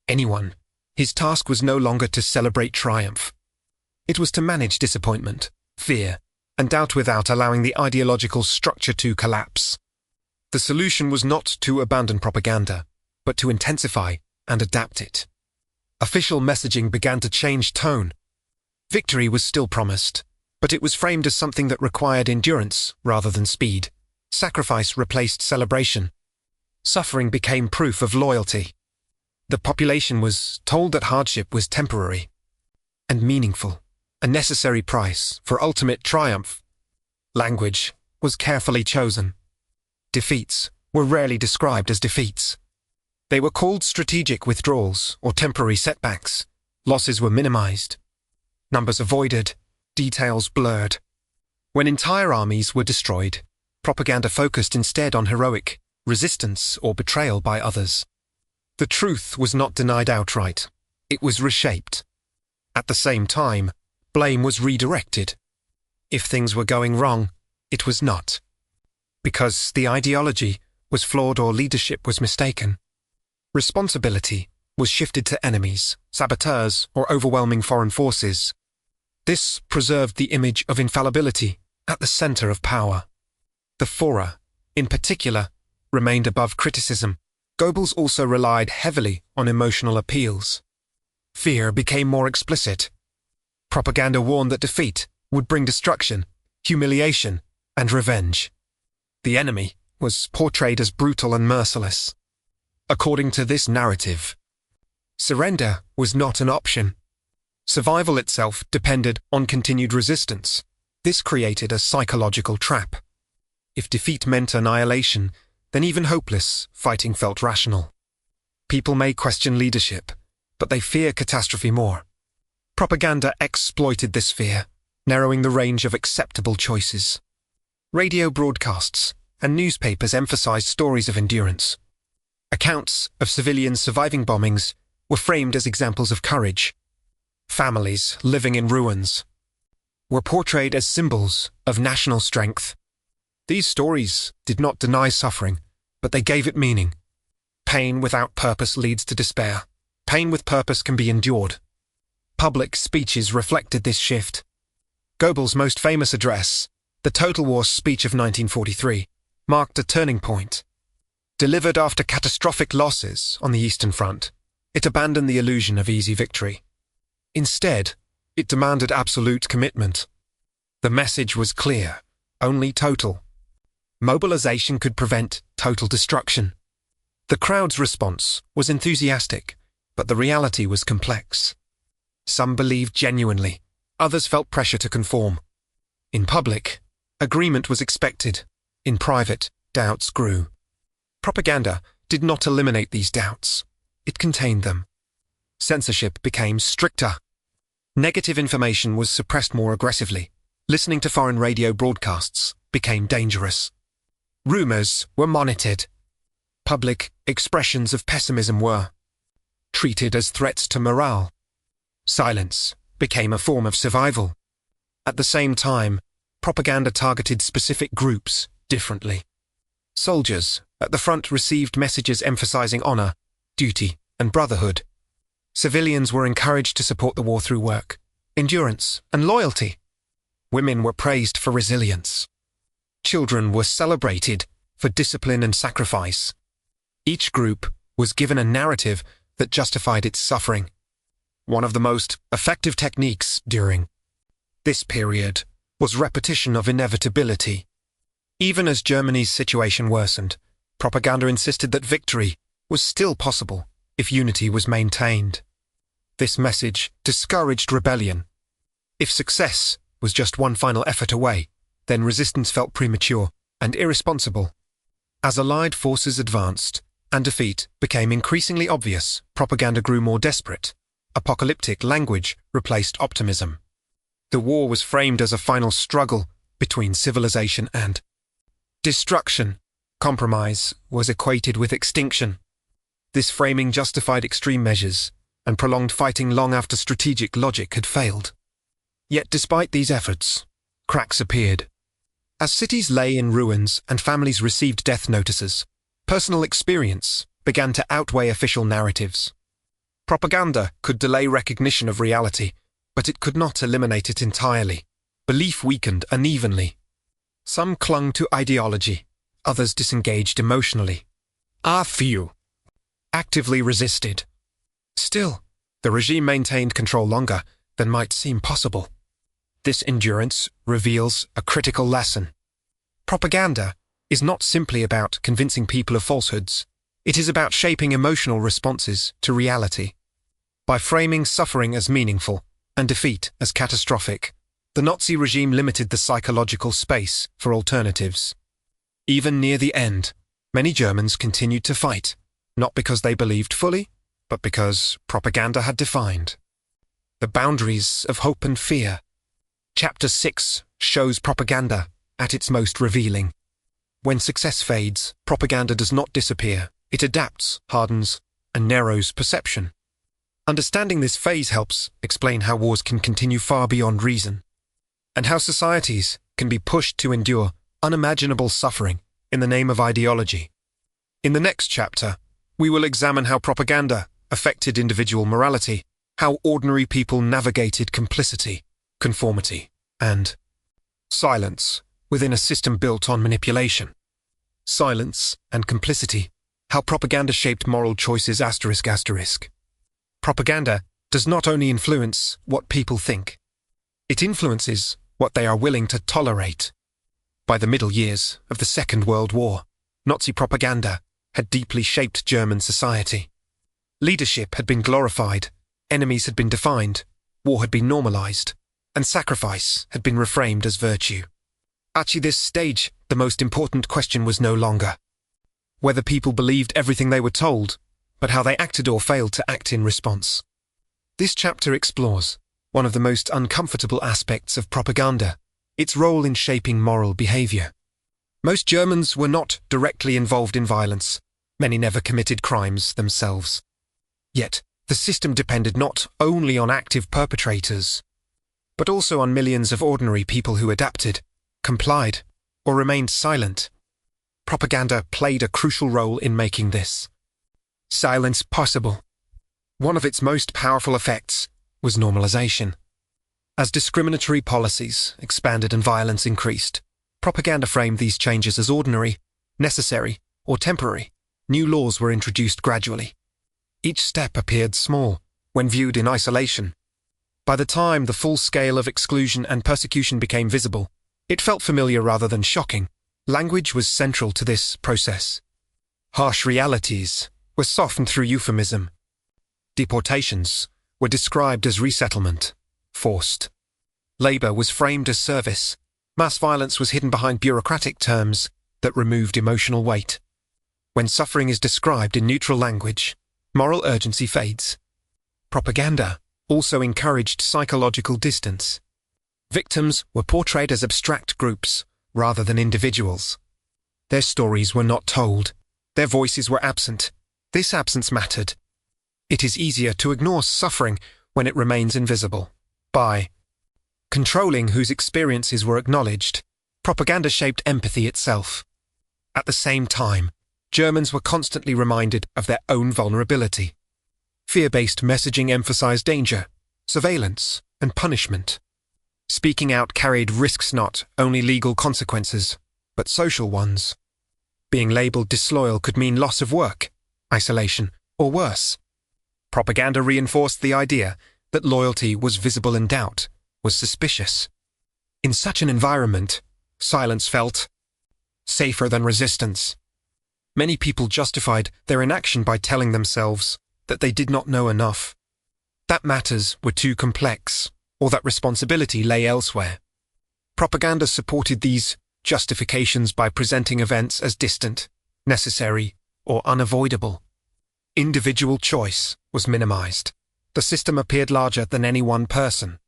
A: anyone. His task was no longer to celebrate triumph, It was to manage disappointment, fear, and doubt without allowing the ideological structure to collapse. The solution was not to abandon propaganda, but to intensify and adapt it. Official messaging began to change tone. Victory was still promised, but it was framed as something that required endurance rather than speed. Sacrifice replaced celebration. Suffering became proof of loyalty. The population was told that hardship was temporary and meaningful, a necessary price for ultimate triumph. Language was carefully chosen. Defeats were rarely described as defeats. They were called strategic withdrawals or temporary setbacks. Losses were minimized. Numbers avoided. Details blurred. When entire armies were destroyed, propaganda focused instead on heroic resistance or betrayal by others. The truth was not denied outright. It was reshaped. At the same time, blame was redirected. If things were going wrong, it was not. Because the ideology was flawed or leadership was mistaken. Responsibility was shifted to enemies, saboteurs, or overwhelming foreign forces. This preserved the image of infallibility at the center of power. The Führer, in particular, remained above criticism. Goebbels also relied heavily on emotional appeals. Fear became more explicit. Propaganda warned that defeat would bring destruction, humiliation, and revenge. The enemy was portrayed as brutal and merciless. According to this narrative, surrender was not an option. Survival itself depended on continued resistance. This created a psychological trap. If defeat meant annihilation, then even hopeless fighting felt rational. People may question leadership, but they fear catastrophe more. Propaganda exploited this fear, narrowing the range of acceptable choices. Radio broadcasts and newspapers emphasized stories of endurance. Accounts of civilians surviving bombings were framed as examples of courage. Families living in ruins were portrayed as symbols of national strength. These stories did not deny suffering, but they gave it meaning. Pain without purpose leads to despair. Pain with purpose can be endured. Public speeches reflected this shift. Goebbels' most famous address, the Total War speech of 1943, marked a turning point. Delivered after catastrophic losses on the Eastern Front, it abandoned the illusion of easy victory. Instead, it demanded absolute commitment. The message was clear, only total. Mobilization could prevent total destruction. The crowd's response was enthusiastic, but the reality was complex. Some believed genuinely, others felt pressure to conform. In public, agreement was expected. In private, doubts grew. Propaganda did not eliminate these doubts. It contained them. Censorship became stricter. Negative information was suppressed more aggressively. Listening to foreign radio broadcasts became dangerous. Rumors were monitored. Public expressions of pessimism were treated as threats to morale. Silence became a form of survival. At the same time, propaganda targeted specific groups differently. Soldiers at the front received messages emphasizing honor, duty, and brotherhood. Civilians were encouraged to support the war through work, endurance, and loyalty. Women were praised for resilience. Children were celebrated for discipline and sacrifice. Each group was given a narrative that justified its suffering. One of the most effective techniques during this period was repetition of inevitability. Even as Germany's situation worsened, propaganda insisted that victory was still possible if unity was maintained. This message discouraged rebellion. If success was just one final effort away, then resistance felt premature and irresponsible. As Allied forces advanced and defeat became increasingly obvious, propaganda grew more desperate. Apocalyptic language replaced optimism. The war was framed as a final struggle between civilization and destruction. Compromise was equated with extinction. This framing justified extreme measures and prolonged fighting long after strategic logic had failed. Yet despite these efforts, cracks appeared. As cities lay in ruins and families received death notices, personal experience began to outweigh official narratives. Propaganda could delay recognition of reality, but it could not eliminate it entirely. Belief weakened unevenly. Some clung to ideology, others disengaged emotionally. A few actively resisted. Still, the regime maintained control longer than might seem possible. This endurance reveals a critical lesson. Propaganda is not simply about convincing people of falsehoods. It is about shaping emotional responses to reality. By framing suffering as meaningful and defeat as catastrophic, the Nazi regime limited the psychological space for alternatives. Even near the end, many Germans continued to fight, not because they believed fully, but because propaganda had defined the boundaries of hope and fear. Chapter 6 shows propaganda at its most revealing. When success fades, propaganda does not disappear. It adapts, hardens, and narrows perception. Understanding this phase helps explain how wars can continue far beyond reason, and how societies can be pushed to endure unimaginable suffering in the name of ideology. In the next chapter, we will examine how propaganda affected individual morality, how ordinary people navigated complicity, conformity, and silence within a system built on manipulation. Silence and complicity, how propaganda shaped moral choices ***. Propaganda does not only influence what people think, it influences what they are willing to tolerate. By the middle years of the Second World War, Nazi propaganda had deeply shaped German society. Leadership had been glorified, enemies had been defined, war had been normalized, and sacrifice had been reframed as virtue. At this stage, the most important question was no longer whether people believed everything they were told, but how they acted or failed to act in response. This chapter explores one of the most uncomfortable aspects of propaganda, its role in shaping moral behavior. Most Germans were not directly involved in violence. Many never committed crimes themselves. Yet, the system depended not only on active perpetrators, but also on millions of ordinary people who adapted, complied, or remained silent. Propaganda played a crucial role in making this silence possible. One of its most powerful effects was normalization. As discriminatory policies expanded and violence increased, propaganda framed these changes as ordinary, necessary, or temporary. New laws were introduced gradually. Each step appeared small when viewed in isolation. By the time the full scale of exclusion and persecution became visible, it felt familiar rather than shocking. Language was central to this process. Harsh realities were softened through euphemism. Deportations were described as resettlement, forced. Labor was framed as service. Mass violence was hidden behind bureaucratic terms that removed emotional weight. When suffering is described in neutral language, moral urgency fades. Propaganda also encouraged psychological distance. Victims were portrayed as abstract groups rather than individuals. Their stories were not told. Their voices were absent. This absence mattered. It is easier to ignore suffering when it remains invisible. By controlling whose experiences were acknowledged, propaganda shaped empathy itself. At the same time, Germans were constantly reminded of their own vulnerability. Fear-based messaging emphasized danger, surveillance, and punishment. Speaking out carried risks not only legal consequences, but social ones. Being labeled disloyal could mean loss of work, isolation, or worse. Propaganda reinforced the idea that loyalty was visible in doubt, was suspicious. In such an environment, silence felt safer than resistance. Many people justified their inaction by telling themselves that they did not know enough, that matters were too complex, or that responsibility lay elsewhere. Propaganda supported these justifications by presenting events as distant, necessary, or unavoidable. Individual choice was minimized. The system appeared larger than any one person.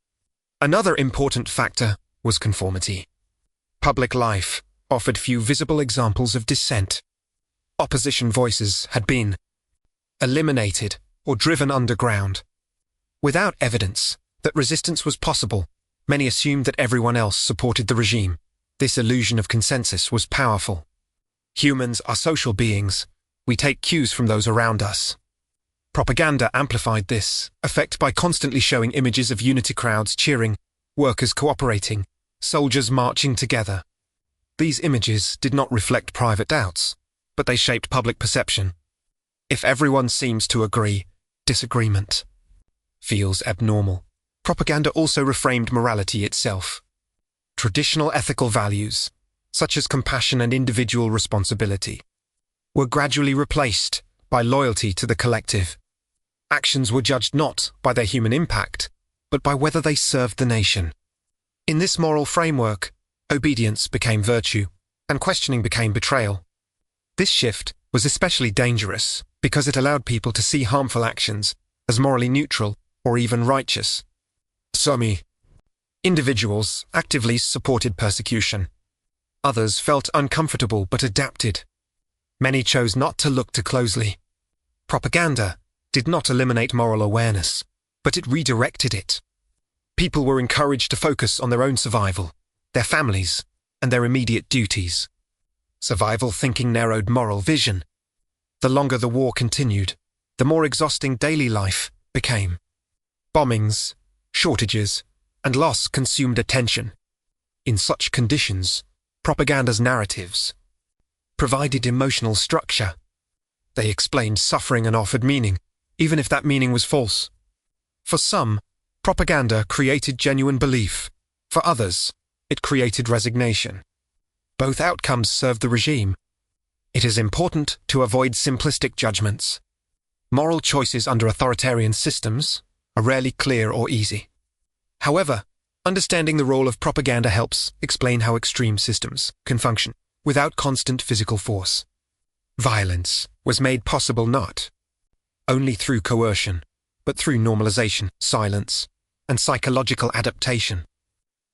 A: Another important factor was conformity. Public life offered few visible examples of dissent. Opposition voices had been eliminated or driven underground. Without evidence that resistance was possible, many assumed that everyone else supported the regime. This illusion of consensus was powerful. Humans are social beings. We take cues from those around us. Propaganda amplified this effect by constantly showing images of unity crowds cheering, workers cooperating, soldiers marching together. These images did not reflect private doubts, but they shaped public perception. If everyone seems to agree, disagreement feels abnormal. Propaganda also reframed morality itself. Traditional ethical values, such as compassion and individual responsibility, were gradually replaced by loyalty to the collective. Actions were judged not by their human impact, but by whether they served the nation. In this moral framework, obedience became virtue, and questioning became betrayal. This shift was especially dangerous because it allowed people to see harmful actions as morally neutral or even righteous. Some individuals actively supported persecution. Others felt uncomfortable but adapted. Many chose not to look too closely. Propaganda did not eliminate moral awareness, but it redirected it. People were encouraged to focus on their own survival, their families, and their immediate duties. Survival thinking narrowed moral vision. The longer the war continued, the more exhausting daily life became. Bombings, shortages, and loss consumed attention. In such conditions, propaganda's narratives provided emotional structure. They explained suffering and offered meaning, even if that meaning was false. For some, propaganda created genuine belief. For others, it created resignation. Both outcomes served the regime. It is important to avoid simplistic judgments. Moral choices under authoritarian systems are rarely clear or easy. However, understanding the role of propaganda helps explain how extreme systems can function without constant physical force. Violence was made possible not only through coercion, but through normalization, silence, and psychological adaptation.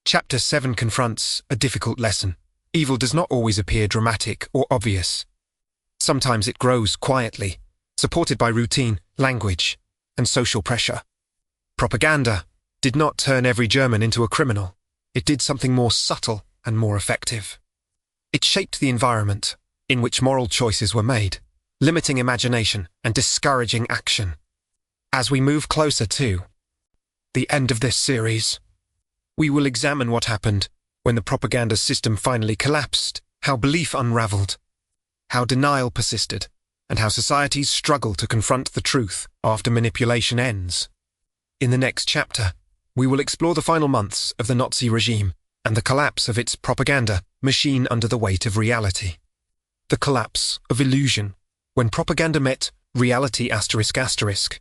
A: Chapter 7 confronts a difficult lesson. Evil does not always appear dramatic or obvious. Sometimes it grows quietly, supported by routine, language, and social pressure. Propaganda did not turn every German into a criminal. It did something more subtle and more effective. It shaped the environment in which moral choices were made, limiting imagination and discouraging action. As we move closer to the end of this series, we will examine what happened when the propaganda system finally collapsed, how belief unraveled, how denial persisted, and how societies struggle to confront the truth after manipulation ends. In the next chapter, we will explore the final months of the Nazi regime and the collapse of its propaganda machine under the weight of reality. The collapse of illusion when propaganda met reality ***.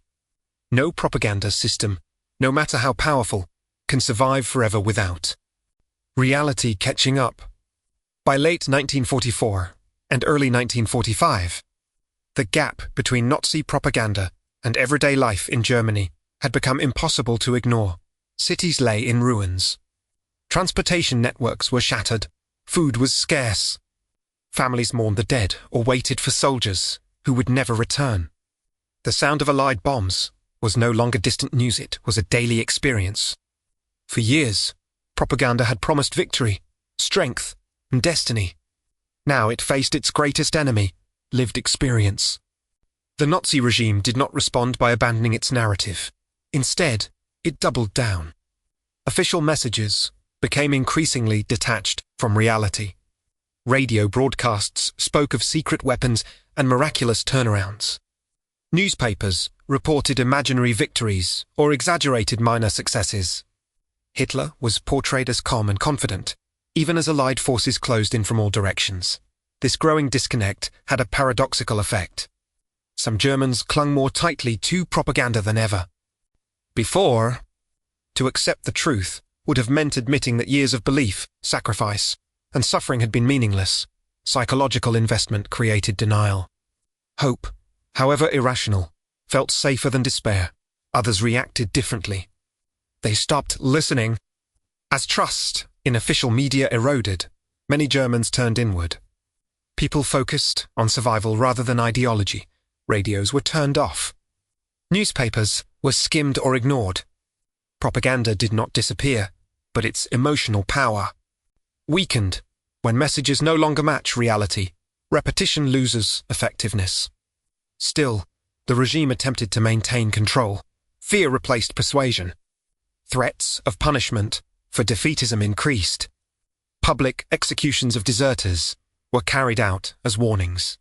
A: No propaganda system, no matter how powerful, can survive forever without reality catching up. By late 1944 and early 1945, the gap between Nazi propaganda and everyday life in Germany had become impossible to ignore. Cities lay in ruins. Transportation networks were shattered. Food was scarce. Families mourned the dead or waited for soldiers who would never return. The sound of Allied bombs was no longer distant news, it was a daily experience. For years, propaganda had promised victory, strength, and destiny. Now it faced its greatest enemy, lived experience. The Nazi regime did not respond by abandoning its narrative. Instead, it doubled down. Official messages became increasingly detached from reality. Radio broadcasts spoke of secret weapons and miraculous turnarounds. Newspapers reported imaginary victories or exaggerated minor successes. Hitler was portrayed as calm and confident, even as Allied forces closed in from all directions. This growing disconnect had a paradoxical effect. Some Germans clung more tightly to propaganda than ever. Before, to accept the truth would have meant admitting that years of belief, sacrifice, and suffering had been meaningless. Psychological investment created denial. Hope, however irrational, felt safer than despair. Others reacted differently. They stopped listening. As trust in official media eroded, many Germans turned inward. People focused on survival rather than ideology. Radios were turned off. Newspapers were skimmed or ignored. Propaganda did not disappear, but its emotional power weakened. When messages no longer match reality, repetition loses effectiveness. Still, The regime attempted to maintain control. Fear replaced persuasion. Threats of punishment for defeatism increased. Public executions of deserters were carried out as warnings.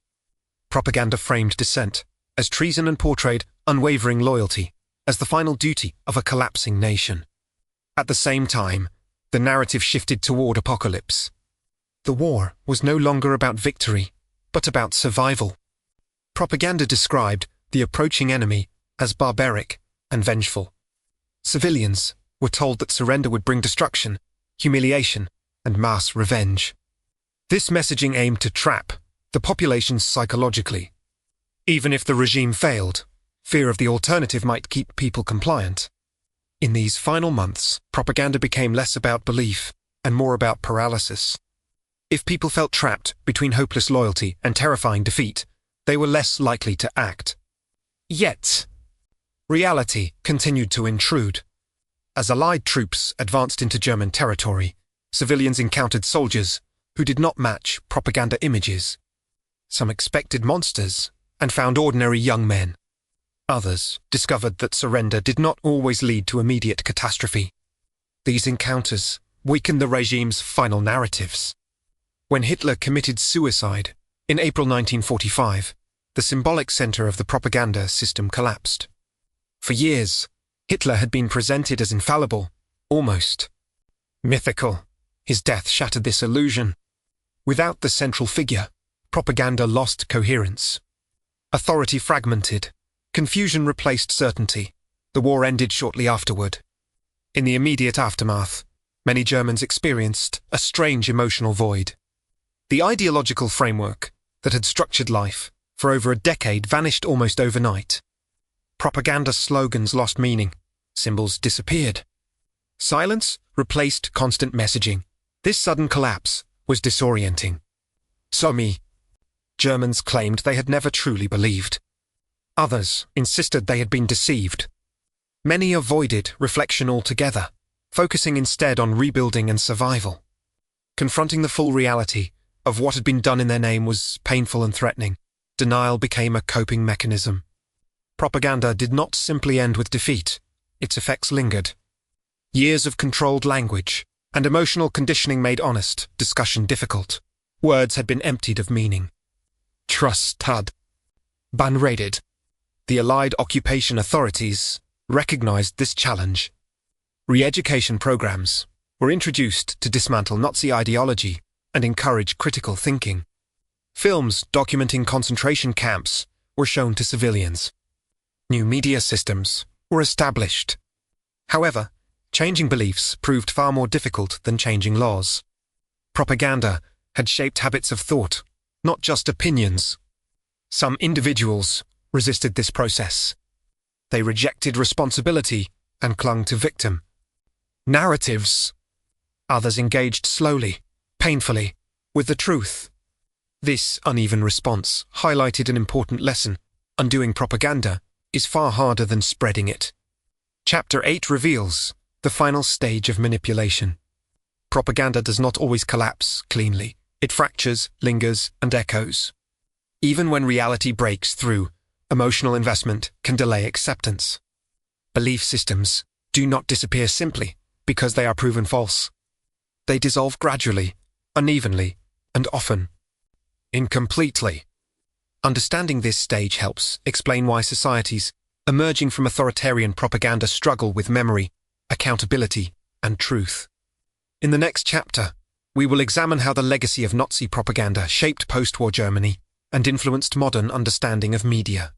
A: Propaganda framed dissent as treason and portrayed unwavering loyalty as the final duty of a collapsing nation. At the same time, the narrative shifted toward apocalypse. The war was no longer about victory, but about survival. Propaganda described the approaching enemy as barbaric and vengeful. Civilians were told that surrender would bring destruction, humiliation, and mass revenge. This messaging aimed to trap the population psychologically. Even if the regime failed, fear of the alternative might keep people compliant. In these final months, propaganda became less about belief and more about paralysis. If people felt trapped between hopeless loyalty and terrifying defeat, they were less likely to act. Yet, reality continued to intrude. As Allied troops advanced into German territory, civilians encountered soldiers who did not match propaganda images. Some expected monsters and found ordinary young men. Others discovered that surrender did not always lead to immediate catastrophe. These encounters weakened the regime's final narratives. When Hitler committed suicide in April 1945, the symbolic center of the propaganda system collapsed. For years, Hitler had been presented as infallible, almost mythical. His death shattered this illusion. Without the central figure, propaganda lost coherence. Authority fragmented. Confusion replaced certainty. The war ended shortly afterward. In the immediate aftermath, many Germans experienced a strange emotional void. The ideological framework that had structured life for over a decade vanished almost overnight. Propaganda slogans lost meaning. Symbols disappeared. Silence replaced constant messaging. This sudden collapse was disorienting. Some Germans claimed they had never truly believed. Others insisted they had been deceived. Many avoided reflection altogether, focusing instead on rebuilding and survival. Confronting the full reality of what had been done in their name was painful and threatening. Denial became a coping mechanism. Propaganda did not simply end with defeat. Its effects lingered. Years of controlled language and emotional conditioning made honest discussion difficult. Words had been emptied of meaning. Trust had been raided. The Allied occupation authorities recognized this challenge. Re-education programs were introduced to dismantle Nazi ideology and encourage critical thinking. Films documenting concentration camps were shown to civilians. New media systems were established. However, changing beliefs proved far more difficult than changing laws. Propaganda had shaped habits of thought, not just opinions. Some individuals resisted this process. They rejected responsibility and clung to victim narratives. Others engaged slowly, painfully, with the truth. This uneven response highlighted an important lesson. Undoing propaganda is far harder than spreading it. Chapter 8 reveals the final stage of manipulation. Propaganda does not always collapse cleanly. It fractures, lingers, and echoes. Even when reality breaks through, emotional investment can delay acceptance. Belief systems do not disappear simply because they are proven false. They dissolve gradually, unevenly, and often incompletely. Understanding this stage helps explain why societies emerging from authoritarian propaganda struggle with memory, accountability, and truth. In the next chapter, we will examine how the legacy of Nazi propaganda shaped post-war Germany and influenced modern understanding of media,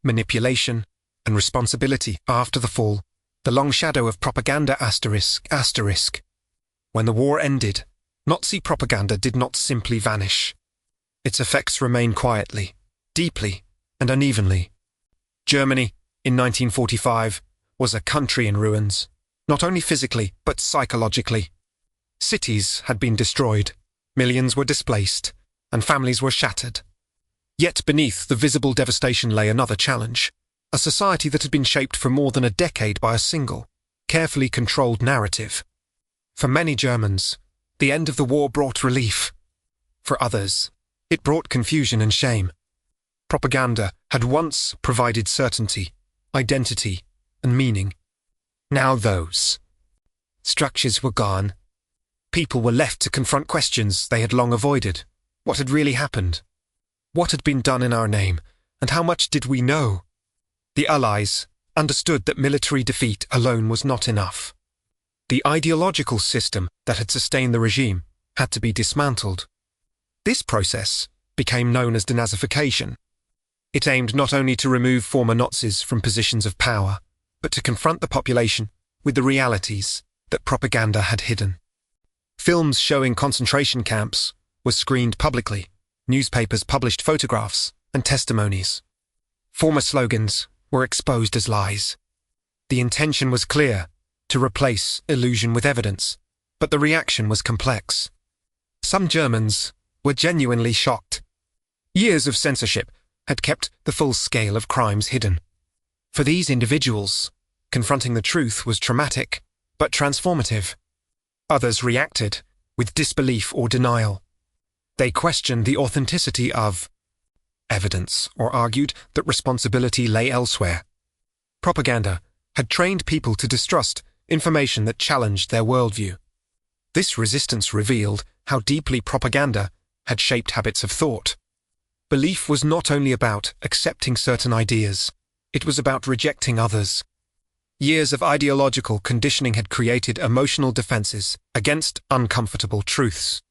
A: manipulation, and responsibility after the fall, the long shadow of propaganda ***. When the war ended, Nazi propaganda did not simply vanish. Its effects remained quietly, deeply, and unevenly. Germany, in 1945, was a country in ruins, not only physically but psychologically. Cities had been destroyed, millions were displaced, and families were shattered. Yet beneath the visible devastation lay another challenge, a society that had been shaped for more than a decade by a single, carefully controlled narrative. For many Germans, the end of the war brought relief. For others, it brought confusion and shame. Propaganda had had once provided certainty, identity, and meaning. Now those structures were gone. People were left to confront questions they had long avoided. What had really happened? What had been done in our name, and how much did we know? The Allies understood that military defeat alone was not enough. The ideological system that had sustained the regime had to be dismantled. This process became known as denazification. It aimed not only to remove former Nazis from positions of power, but to confront the population with the realities that propaganda had hidden. Films showing concentration camps were screened publicly, newspapers published photographs and testimonies. Former slogans were exposed as lies. The intention was clear, to replace illusion with evidence, but the reaction was complex. Some Germans were genuinely shocked. Years of censorship had kept the full scale of crimes hidden. For these individuals, confronting the truth was traumatic, but transformative. Others reacted with disbelief or denial. They questioned the authenticity of evidence or argued that responsibility lay elsewhere. Propaganda had trained people to distrust information that challenged their worldview. This resistance revealed how deeply propaganda had shaped habits of thought. Belief was not only about accepting certain ideas, it was about rejecting others. Years of ideological conditioning had created emotional defenses against uncomfortable truths.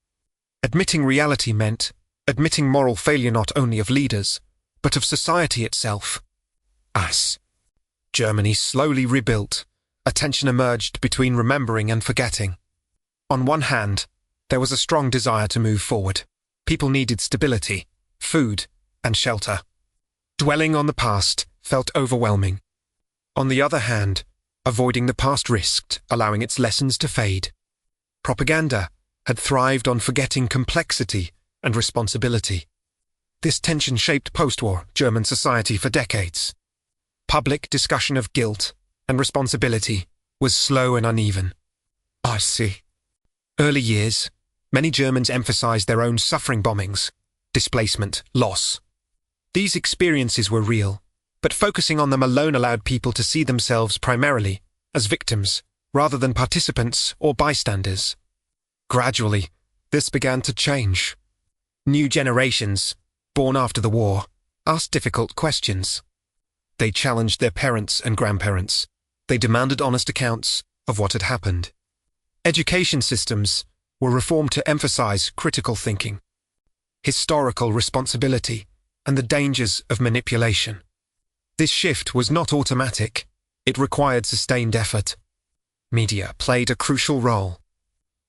A: Admitting reality meant admitting moral failure not only of leaders, but of society itself. As Germany slowly rebuilt, a tension emerged between remembering and forgetting. On one hand, there was a strong desire to move forward. People needed stability, food, and shelter. Dwelling on the past felt overwhelming. On the other hand, avoiding the past risked allowing its lessons to fade. Propaganda had thrived on forgetting complexity and responsibility. This tension shaped post-war German society for decades. Public discussion of guilt and responsibility was slow and uneven. I see. Early years, many Germans emphasized their own suffering bombings, displacement, loss. These experiences were real, but focusing on them alone allowed people to see themselves primarily as victims rather than participants or bystanders. Gradually, this began to change. New generations, born after the war, asked difficult questions. They challenged their parents and grandparents. They demanded honest accounts of what had happened. Education systems were reformed to emphasize critical thinking, historical responsibility, and the dangers of manipulation. This shift was not automatic. It required sustained effort. Media played a crucial role.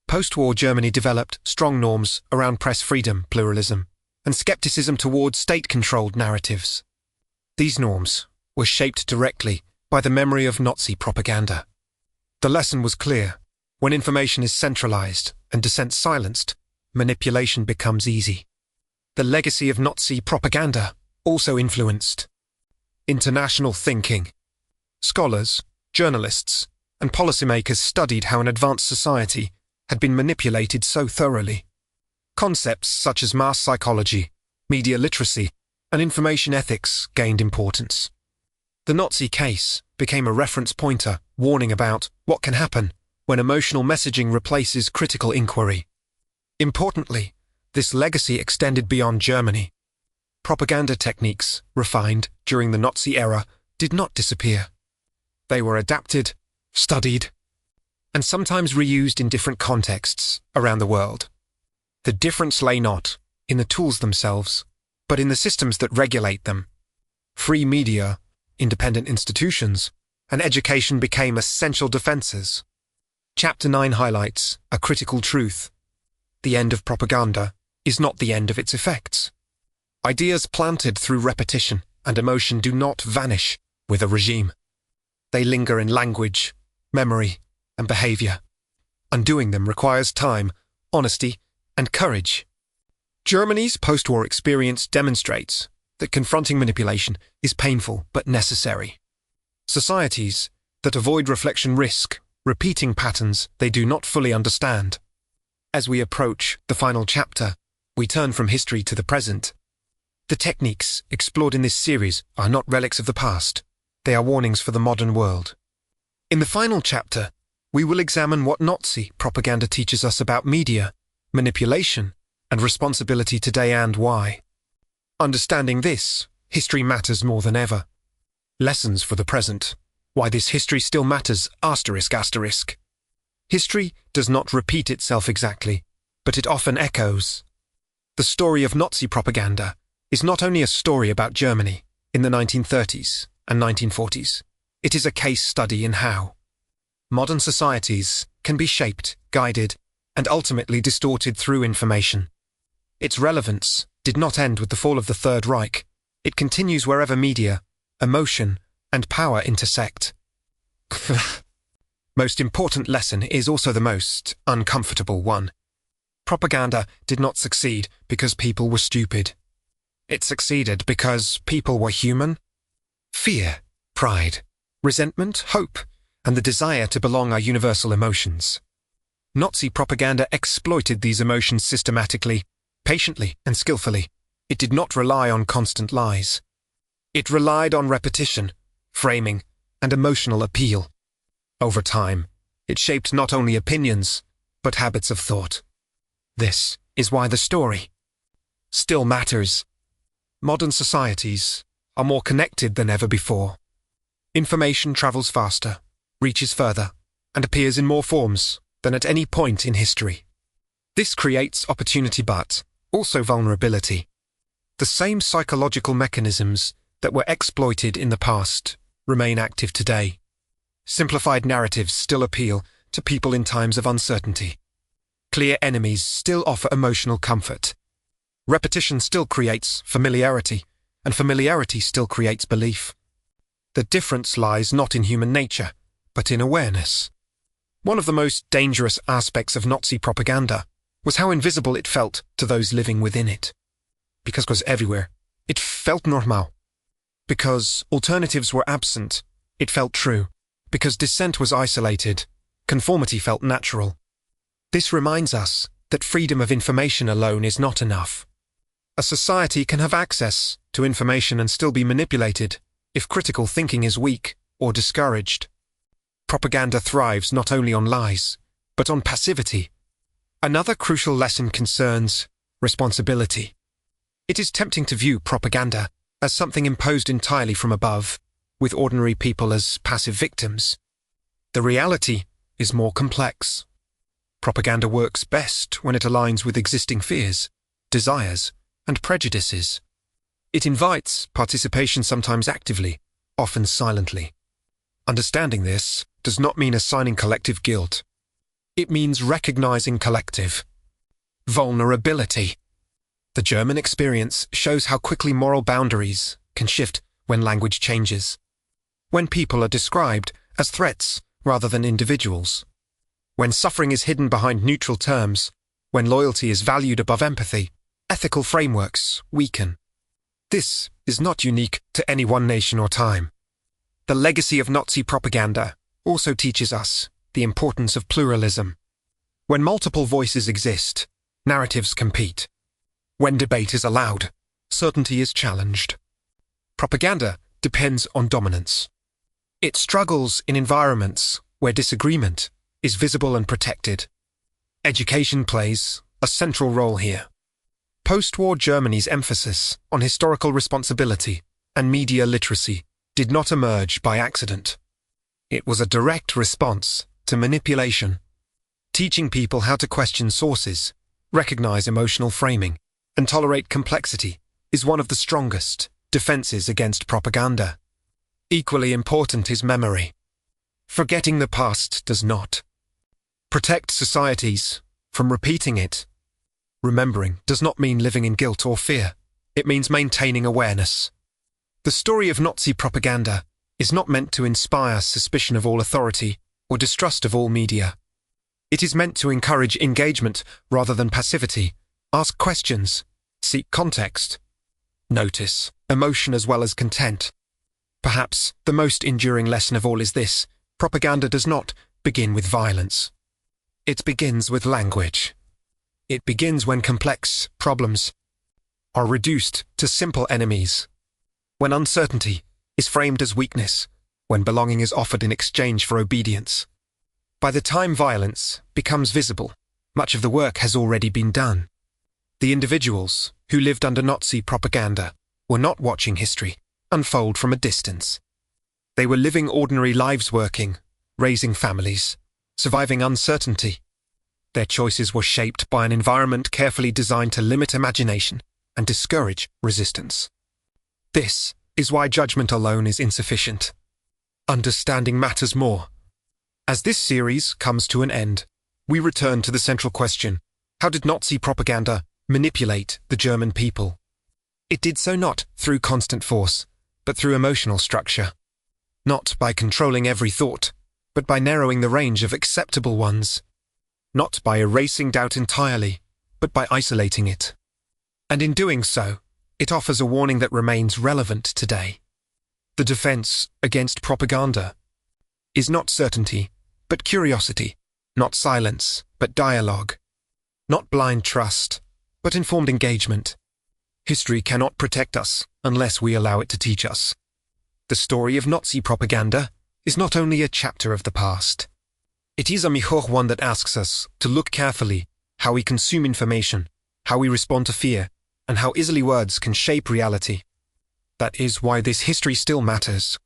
A: Post-war Germany developed strong norms around press freedom, pluralism, and skepticism toward state-controlled narratives. These norms were shaped directly by the memory of Nazi propaganda. The lesson was clear. When information is centralized and dissent silenced, manipulation becomes easy. The legacy of Nazi propaganda also influenced international thinking. Scholars, journalists, and policymakers studied how an advanced society had been manipulated so thoroughly. Concepts such as mass psychology, media literacy, and information ethics gained importance. The Nazi case became a reference pointer warning about what can happen when emotional messaging replaces critical inquiry. Importantly, this legacy extended beyond Germany. Propaganda techniques, refined during the Nazi era, did not disappear. They were adapted, studied, and sometimes reused in different contexts around the world. The difference lay not in the tools themselves, but in the systems that regulate them. Free media, independent institutions, and education became essential defenses. Chapter 9 highlights a critical truth. The end of propaganda is not the end of its effects. Ideas planted through repetition and emotion do not vanish with a regime. They linger in language, memory, and behavior. Undoing them requires time, honesty, and courage. Germany's post-war experience demonstrates that confronting manipulation is painful but necessary. Societies that avoid reflection risk repeating patterns they do not fully understand. As we approach the final chapter, we turn from history to the present. The techniques explored in this series are not relics of the past. They are warnings for the modern world. In the final chapter, we will examine what Nazi propaganda teaches us about media, manipulation, and responsibility today and why. Understanding this, history matters more than ever. Lessons for the present. Why this history still matters, ***. History does not repeat itself exactly, but it often echoes. The story of Nazi propaganda is not only a story about Germany in the 1930s and 1940s, it is a case study in how modern societies can be shaped, guided, and ultimately distorted through information. Its relevance did not end with the fall of the Third Reich. It continues wherever media, emotion, and power intersect. Most important lesson is also the most uncomfortable one. Propaganda did not succeed because people were stupid. It succeeded because people were human. Fear, pride, resentment, hope, and the desire to belong are universal emotions. Nazi propaganda exploited these emotions systematically, patiently, and skillfully. It did not rely on constant lies. It relied on repetition, framing, and emotional appeal. Over time, it shaped not only opinions, but habits of thought. This is why the story still matters. Modern societies are more connected than ever before. Information travels faster, reaches further, and appears in more forms than at any point in history. This creates opportunity but also vulnerability. The same psychological mechanisms that were exploited in the past remain active today. Simplified narratives still appeal to people in times of uncertainty. Clear enemies still offer emotional comfort. Repetition still creates familiarity, and familiarity still creates belief. The difference lies not in human nature, but in awareness. One of the most dangerous aspects of Nazi propaganda was how invisible it felt to those living within it. Because it was everywhere, it felt normal. Because alternatives were absent, it felt true. Because dissent was isolated, conformity felt natural. This reminds us that freedom of information alone is not enough. A society can have access to information and still be manipulated if critical thinking is weak or discouraged. Propaganda thrives not only on lies, but on passivity. Another crucial lesson concerns responsibility. It is tempting to view propaganda as something imposed entirely from above, with ordinary people as passive victims. The reality is more complex. Propaganda works best when it aligns with existing fears, desires, and prejudices. It invites participation sometimes actively, often silently. Understanding this does not mean assigning collective guilt. It means recognizing collective vulnerability. The German experience shows how quickly moral boundaries can shift when language changes. When people are described as threats rather than individuals. When suffering is hidden behind neutral terms. When loyalty is valued above empathy. Ethical frameworks weaken. This is not unique to any one nation or time. The legacy of Nazi propaganda also teaches us the importance of pluralism. When multiple voices exist, narratives compete. When debate is allowed, certainty is challenged. Propaganda depends on dominance. It struggles in environments where disagreement is visible and protected. Education plays a central role here. Post-war Germany's emphasis on historical responsibility and media literacy did not emerge by accident. It was a direct response to manipulation. Teaching people how to question sources, recognize emotional framing, and tolerate complexity is one of the strongest defenses against propaganda. Equally important is memory. Forgetting the past does not protect societies from repeating it. Remembering does not mean living in guilt or fear. It means maintaining awareness. The story of Nazi propaganda is not meant to inspire suspicion of all authority or distrust of all media. It is meant to encourage engagement rather than passivity. Ask questions. Seek context. Notice emotion as well as content. Perhaps the most enduring lesson of all is this: propaganda does not begin with violence. It begins with language. It begins when complex problems are reduced to simple enemies. When uncertainty is framed as weakness, when belonging is offered in exchange for obedience. By the time violence becomes visible, much of the work has already been done. The individuals who lived under Nazi propaganda were not watching history unfold from a distance. They were living ordinary lives, working, raising families, surviving uncertainty. Their choices were shaped by an environment carefully designed to limit imagination and discourage resistance. This is why judgment alone is insufficient. Understanding matters more. As this series comes to an end, we return to the central question: how did Nazi propaganda manipulate the German people? It did so not through constant force, but through emotional structure. Not by controlling every thought, but by narrowing the range of acceptable ones. Not by erasing doubt entirely, but by isolating it. And in doing so, it offers a warning that remains relevant today. The defense against propaganda is not certainty, but curiosity, not silence, but dialogue, not blind trust, but informed engagement. History cannot protect us unless we allow it to teach us. The story of Nazi propaganda is not only a chapter of the past. It is a mirror, one that asks us to look carefully how we consume information, how we respond to fear, and how easily words can shape reality. That is why this history still matters,